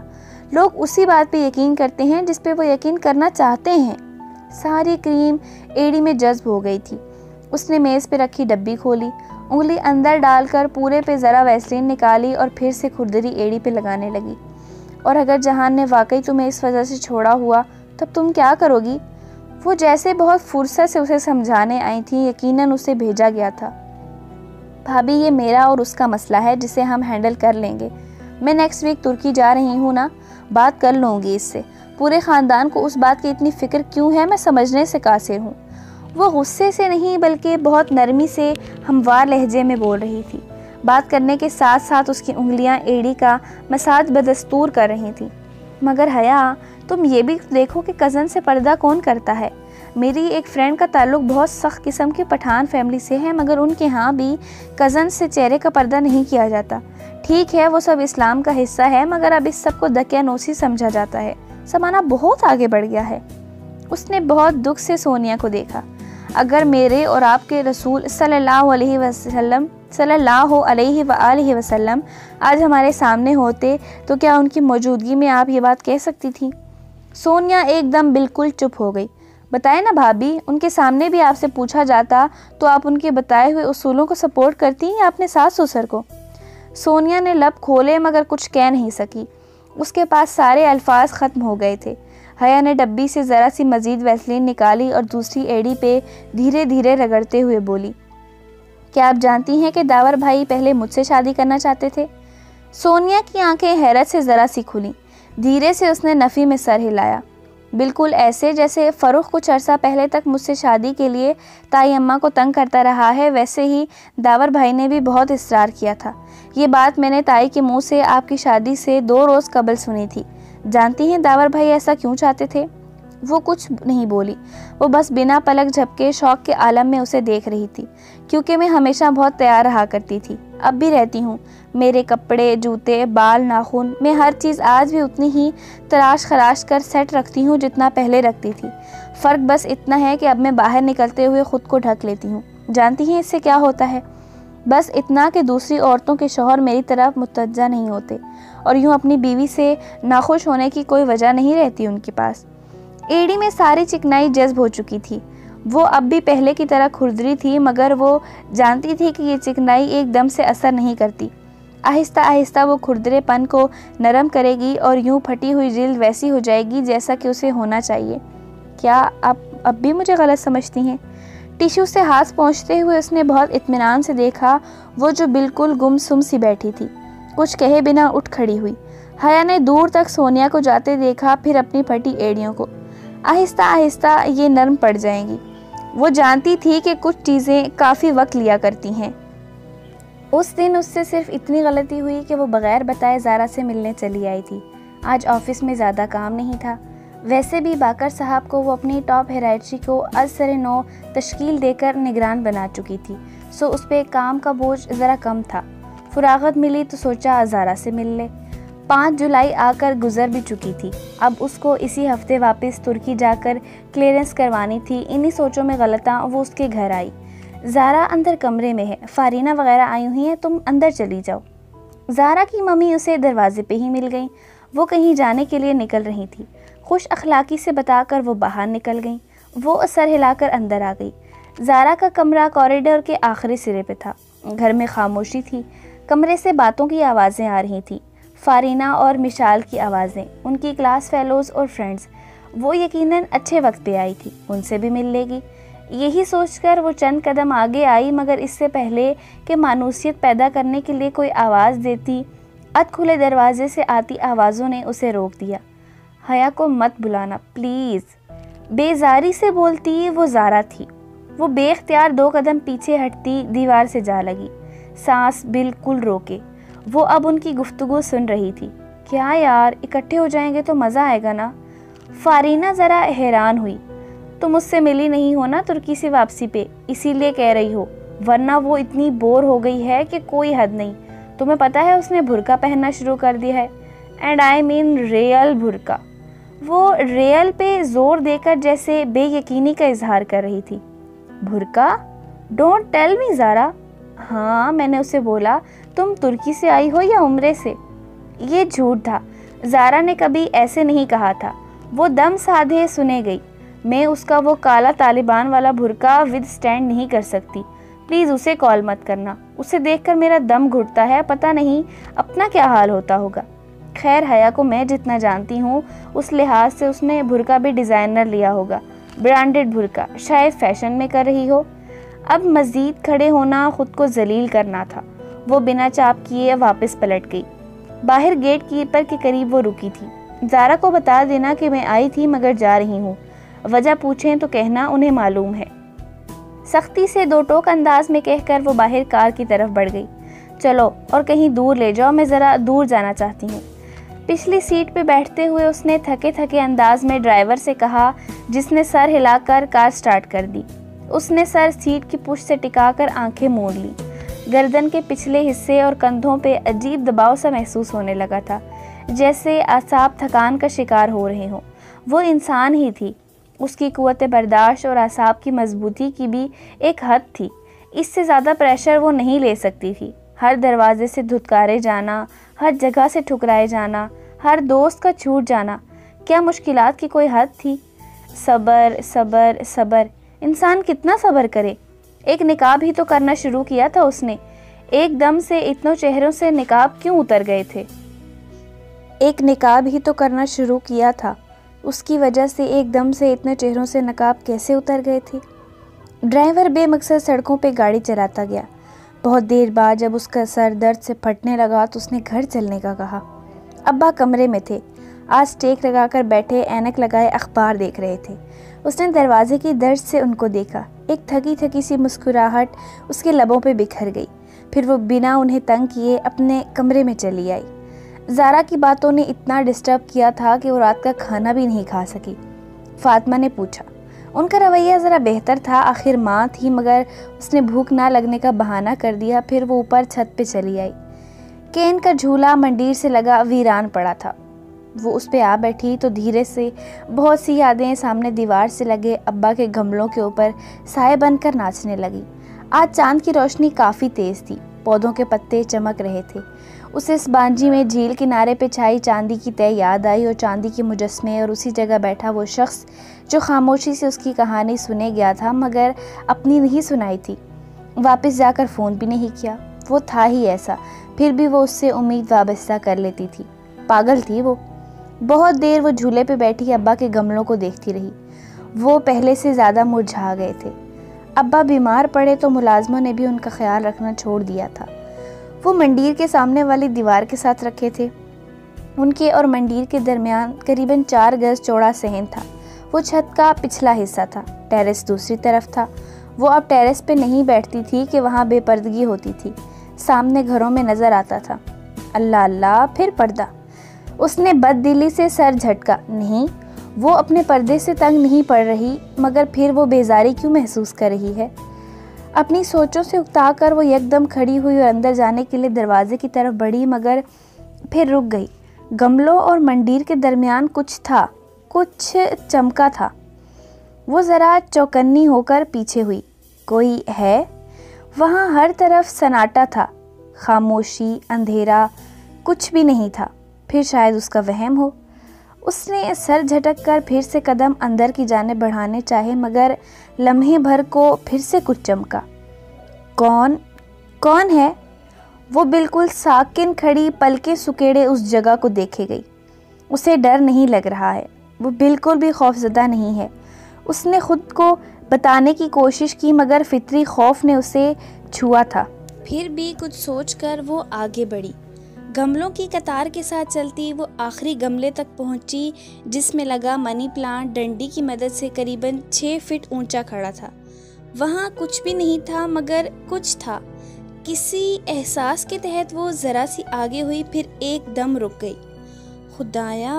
لوگ اسی بات پہ یقین کرتے ہیں جس پہ وہ یقین کرنا چاہتے ہیں۔ ساری کریم ایڑی میں جذب ہو گئی تھی۔ اس نے میز پہ رکھی ڈبی کھولی، انگلی اندر ڈال کر پورے پہ ذرا ویسلین نکالی اور پھر سے کھردری ایڑی پہ لگانے لگی۔ اور اگر جہان نے واقعی تمہیں اس وجہ سے چھوڑا ہوا تب تم کیا کرو گی؟ وہ جیسے بہت فرصت سے اسے سمجھانے آئی تھی، یقیناً اسے بھیجا گیا تھا۔ بھابی، یہ میرا اور اس کا مسئلہ ہے جسے ہم ہینڈل کر لیں گے۔ میں نیکسٹ ویک ترکی جا رہی ہوں نا، بات کر لوں گی اس سے۔ پورے خاندان کو اس بات کی اتنی فکر کیوں ہے، میں سمجھنے سے قاصر ہوں۔ وہ غصے سے نہیں بلکہ بہت نرمی سے ہموار لہجے میں بول رہی تھی۔ بات کرنے کے ساتھ ساتھ اس کی انگلیاں ایڑی کا مساج بدستور کر رہی تھیں۔ مگر حیا، تم یہ بھی دیکھو کہ کزن سے پردہ کون کرتا ہے۔ میری ایک فرینڈ کا تعلق بہت سخت قسم کی پٹھان فیملی سے ہے، مگر ان کے ہاں بھی کزن سے چہرے کا پردہ نہیں کیا جاتا۔ ٹھیک ہے، وہ سب اسلام کا حصہ ہے، مگر اب اس سب کو دقیانوسی سمجھا جاتا ہے۔ زمانہ بہت آگے بڑھ گیا ہے۔ اس نے بہت دکھ سے سونیا کو دیکھا۔ اگر میرے اور آپ کے رسول صلی اللہ علیہ وسلم آج ہمارے سامنے ہوتے تو کیا ان کی موجودگی میں آپ یہ بات کہہ سکتی تھی؟ سونیا ایک دم بالکل چپ ہو گئی۔ بتائے نا بھابی، ان کے سامنے بھی آپ سے پوچھا جاتا تو آپ ان کے بتائے ہوئے اصولوں کو سپورٹ کرتی یا اپنے ساس سسر کو؟ سونیا نے لب کھولے مگر کچھ کہہ نہیں سکی۔ اس کے پاس سارے الفاظ ختم ہو گئے تھے۔ حیا نے ڈبی سے ذرا سی مزید ویسلین نکالی اور دوسری ایڑی پہ دھیرے دھیرے رگڑتے ہوئے بولی، کیا آپ جانتی ہیں کہ داور بھائی پہلے مجھ سے شادی کرنا چاہتے تھے؟ سونیا کی آنکھیں حیرت سے ذرا سی کھلیں۔ دھیرے سے اس نے نفی میں سر ہلایا۔ بالکل ایسے جیسے فروخ کچھ عرصہ پہلے تک مجھ سے شادی کے لیے تائی اماں کو تنگ کرتا رہا ہے، ویسے ہی داور بھائی نے بھی بہت اصرار کیا تھا۔ یہ بات میں نے تائی کے منہ سے آپ کی شادی سے 2 روز قبل سنی تھی۔ جانتی ہیں داور بھائی ایسا کیوں چاہتے تھے؟ وہ کچھ نہیں بولی، وہ بس بنا پلک جھپکے شوق کے عالم میں اسے دیکھ رہی تھی۔ کیونکہ میں ہمیشہ بہت تیار رہا کرتی تھی، اب بھی رہتی ہوں۔ میرے کپڑے، جوتے، بال، ناخن، میں ہر چیز آج بھی اتنی ہی تراش خراش کر سیٹ رکھتی ہوں جتنا پہلے رکھتی تھی۔ فرق بس اتنا ہے کہ اب میں باہر نکلتے ہوئے خود کو ڈھک لیتی ہوں۔ جانتی ہیں اس سے کیا ہوتا ہے؟ بس اتنا کہ دوسری عورتوں کے شوہر میری طرف متوجہ نہیں ہوتے، اور یوں اپنی بیوی سے ناخوش ہونے کی کوئی وجہ نہیں رہتی ان کے پاس۔ ایڑی میں ساری چکنائی جذب ہو چکی تھی۔ وہ اب بھی پہلے کی طرح کھردری تھی، مگر وہ جانتی تھی کہ یہ چکنائی ایک دم سے اثر نہیں کرتی۔ آہستہ آہستہ وہ کھردرے پن کو نرم کرے گی اور یوں پھٹی ہوئی جلد ویسی ہو جائے گی جیسا کہ اسے ہونا چاہیے۔ کیا آپ اب بھی مجھے غلط سمجھتی ہیں؟ ٹیشو سے ہاتھ پہنچتے ہوئے اس نے بہت اطمینان سے دیکھا وہ جو بالکل گم سم سی بیٹھی تھی۔ کچھ کہے بنا اٹھ کھڑی ہوئی۔ حیا نے دور تک سونیا کو جاتے دیکھا، پھر اپنی پھٹی ایڑیوں کو۔ آہستہ آہستہ یہ نرم پڑ جائیں گی۔ وہ جانتی تھی کہ کچھ چیزیں کافی وقت لیا کرتی ہیں۔ اس دن اس سے صرف اتنی غلطی ہوئی کہ وہ بغیر بتائے زارا سے ملنے چلی آئی تھی۔ آج آفس میں زیادہ کام نہیں تھا۔ ویسے بھی باقر صاحب کو وہ اپنی ٹاپ ہیرارچی کو از سر نو تشکیل دے کر نگران بنا چکی تھی، سو اس پہ کام کا بوجھ ذرا کم تھا۔ فراغت ملی تو سوچا زارا سے مل لے۔ 5 جولائی آ کر گزر بھی چکی تھی۔ اب اس کو اسی ہفتے واپس ترکی جا کر کلیئرنس کروانی تھی۔ انہی سوچوں میں غلطاں وہ اس کے گھر آئی۔ زارا اندر کمرے میں ہے، فارینہ وغیرہ آئی ہوئی ہیں، تم اندر چلی جاؤ۔ زارا کی ممی اسے دروازے پہ ہی مل گئیں۔ وہ کہیں جانے کے لیے نکل رہی تھی۔ خوش اخلاقی سے بتا کر وہ باہر نکل گئیں۔ وہ سر ہلا کر اندر آ گئی۔ زارا کا کمرہ کوریڈور کے آخری سرے پہ تھا۔ گھر میں خاموشی تھی۔ کمرے سے باتوں کی آوازیں آ رہی تھیں، فارینہ اور مشال کی آوازیں، ان کی کلاس فیلوز اور فرینڈز۔ وہ یقیناً اچھے وقت پہ آئی تھی، ان سے بھی مل لے گی۔ یہی سوچ کر وہ چند قدم آگے آئی، مگر اس سے پہلے کہ مانوسیت پیدا کرنے کے لیے کوئی آواز دیتی، ادھ کھلے دروازے سے آتی آوازوں نے اسے روک دیا۔ حیا کو مت بلانا پلیز، بیزاری سے بولتی وہ زارا تھی۔ وہ بے اختیار 2 قدم پیچھے ہٹتی، دیوار سے جا لگی، سانس بالکل روکے۔ وہ اب ان کی گفتگو سن رہی تھی۔ کیا یار، اکٹھے ہو جائیں گے تو مزہ آئے گا نا؟ فارینہ ذرا حیران ہوئی۔ تم مجھ سے ملی نہیں ہو نا ترکی سے واپسی پہ، اسی لیے کہہ رہی ہو، ورنہ وہ اتنی بور ہو گئی ہے کہ کوئی حد نہیں۔ تمہیں پتہ ہے اس نے برقع پہننا شروع کر دیا ہے، اینڈ آئی مین ریئل برقع۔ وہ ریئل پہ زور دے کر جیسے بے یقینی کا اظہار کر رہی تھی۔ برقع؟ ڈونٹ ٹیل می زارا۔ ہاں، میں نے اسے بولا تم ترکی سے آئی ہو یا عمرے سے؟ یہ جھوٹ تھا، زارا نے کبھی ایسے نہیں کہا تھا۔ وہ دم سادھے سنے گئی۔ میں اس کا وہ کالا طالبان والا برقع ود سٹینڈ نہیں کر سکتی، پلیز اسے کال مت کرنا، اسے دیکھ کر میرا دم گھٹتا ہے، پتہ نہیں اپنا کیا حال ہوتا ہوگا۔ خیر، حیا کو میں جتنا جانتی ہوں اس لحاظ سے اس نے برقع بھی ڈیزائنر لیا ہوگا، برانڈڈ برقع، شاید فیشن میں کر رہی ہو۔ اب مزید کھڑے ہونا خود کو ذلیل کرنا تھا۔ وہ بنا چاپ کیے واپس پلٹ گئی۔ باہر گیٹ کیپر کے قریب وہ رکی تھی۔ زارا کو بتا دینا کہ میں آئی تھی مگر جا رہی ہوں، وجہ پوچھیں تو کہنا انہیں معلوم ہے۔ سختی سے 2 ٹوک انداز میں کہہ کر وہ باہر کار کی طرف بڑھ گئی۔ چلو اور کہیں دور لے جاؤ، میں ذرا دور جانا چاہتی ہوں۔ پچھلی سیٹ پہ بیٹھتے ہوئے اس نے تھکے تھکے انداز میں ڈرائیور سے کہا، جس نے سر ہلا کر کار سٹارٹ کر دی۔ اس نے سر سیٹ کی پشت سے ٹکا کر آنکھیں موڑ لی۔ گردن کے پچھلے حصے اور کندھوں پہ عجیب دباؤ سا محسوس ہونے لگا تھا، جیسے اعصاب تھکان کا شکار ہو رہے ہوں۔ وہ انسان ہی تھی، اس کی قوت برداشت اور اعصاب کی مضبوطی کی بھی ایک حد تھی، اس سے زیادہ پریشر وہ نہیں لے سکتی تھی۔ ہر دروازے سے دھتکارے جانا، ہر جگہ سے ٹھکرائے جانا، ہر دوست کا چھوٹ جانا، کیا مشکلات کی کوئی حد تھی؟ صبر صبر صبر، انسان کتنا صبر کرے؟ ایک نقاب ہی تو کرنا شروع کیا تھا اس نے، ایک دم سے اتنوں چہروں سے نقاب کیوں اتر گئے تھے؟ ایک نقاب ہی تو کرنا شروع کیا تھا، اس کی وجہ سے ایک دم سے اتنے چہروں سے نقاب کیسے اتر گئے تھے؟ ڈرائیور بے مقصد سڑکوں پہ گاڑی چلاتا گیا۔ بہت دیر بعد جب اس کا سر درد سے پھٹنے لگا تو اس نے گھر چلنے کا کہا۔ ابا کمرے میں تھے، آج ٹیک لگا کر بیٹھے، اینک لگائے اخبار دیکھ رہے تھے۔ اس نے دروازے کی درز سے ان کو دیکھا۔ ایک تھکی تھکی سی مسکراہٹ اس کے لبوں پہ بکھر گئی، پھر وہ بنا انہیں تنگ کیے اپنے کمرے میں چلی آئی۔ زارا کی باتوں نے اتنا ڈسٹرب کیا تھا کہ وہ رات کا کھانا بھی نہیں کھا سکی۔ فاطمہ نے پوچھا۔ ان کا رویہ ذرا بہتر تھا، آخر ماں تھی، مگر اس نے بھوک نہ لگنے کا بہانہ کر دیا۔ پھر وہ اوپر چھت پہ چلی آئی۔ کین کا جھولا منڈیر سے لگا ویران پڑا تھا۔ وہ اس پہ آ بیٹھی تو دھیرے سے بہت سی یادیں سامنے دیوار سے لگے ابا کے گملوں کے اوپر سائے بن کر ناچنے لگی۔ آج چاند کی روشنی کافی تیز تھی، پودوں کے پتے چمک رہے تھے۔ اسے اس بانجی میں جھیل کنارے پہ چھائی چاندی کی تہ یاد آئی، اور چاندی کے مجسمے، اور اسی جگہ بیٹھا وہ شخص جو خاموشی سے اس کی کہانی سنے گیا تھا مگر اپنی نہیں سنائی تھی۔ واپس جا کر فون بھی نہیں کیا، وہ تھا ہی ایسا، پھر بھی وہ اس سے امید وابستہ کر لیتی تھی۔ پاگل تھی وہ۔ بہت دیر وہ جھولے پہ بیٹھی ابا کے گملوں کو دیکھتی رہی۔ وہ پہلے سے زیادہ مرجھا گئے تھے۔ ابا بیمار پڑے تو ملازموں نے بھی ان کا خیال رکھنا چھوڑ دیا تھا۔ وہ منڈیر کے سامنے والی دیوار کے ساتھ رکھے تھے۔ ان کے اور منڈیر کے درمیان قریباً 4 گز چوڑا صحن تھا۔ وہ چھت کا پچھلا حصہ تھا، ٹیرس دوسری طرف تھا۔ وہ اب ٹیرس پہ نہیں بیٹھتی تھی کہ وہاں بے پردگی ہوتی تھی، سامنے گھروں میں نظر آتا تھا۔ اللہ اللہ، پھر پردہ۔ اس نے بد دلی سے سر جھٹکا۔ نہیں، وہ اپنے پردے سے تنگ نہیں پڑ رہی، مگر پھر وہ بیزاری کیوں محسوس کر رہی ہے؟ اپنی سوچوں سے اکتا کر وہ یکدم کھڑی ہوئی اور اندر جانے کے لیے دروازے کی طرف بڑھی، مگر پھر رک گئی۔ گملوں اور منڈیر کے درمیان کچھ تھا، کچھ چمکا تھا۔ وہ ذرا چوکنی ہو کر پیچھے ہوئی۔ کوئی ہے؟ وہاں ہر طرف سناٹا تھا، خاموشی، اندھیرا، کچھ بھی نہیں تھا۔ پھر شاید اس کا وہم ہو۔ اس نے سر جھٹک کر پھر سے قدم اندر کی جانب بڑھانے چاہے، مگر لمحے بھر کو پھر سے کچھ چمکا۔ کون ہے؟ وہ بالکل ساکن کھڑی پلکیں سکیڑے اس جگہ کو دیکھے گئی۔ اسے ڈر نہیں لگ رہا ہے، وہ بالکل بھی خوفزدہ نہیں ہے۔ اس نے خود کو بتانے کی کوشش کی، مگر فطری خوف نے اسے چھوا تھا۔ پھر بھی کچھ سوچ کر وہ آگے بڑھی۔ گملوں کی قطار کے ساتھ چلتی وہ آخری گملے تک پہنچی، جس میں لگا منی پلانٹ ڈنڈی کی مدد سے قریباً 6 فٹ اونچا کھڑا تھا۔ وہاں کچھ بھی نہیں تھا، مگر کچھ تھا۔ کسی احساس کے تحت وہ ذرا سی آگے ہوئی، پھر ایک دم رک گئی۔ خدایا!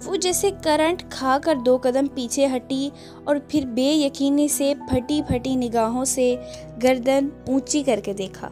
وہ جیسے کرنٹ کھا کر 2 قدم پیچھے ہٹی اور پھر بے یقینی سے پھٹی نگاہوں سے گردن اونچی کر کے دیکھا۔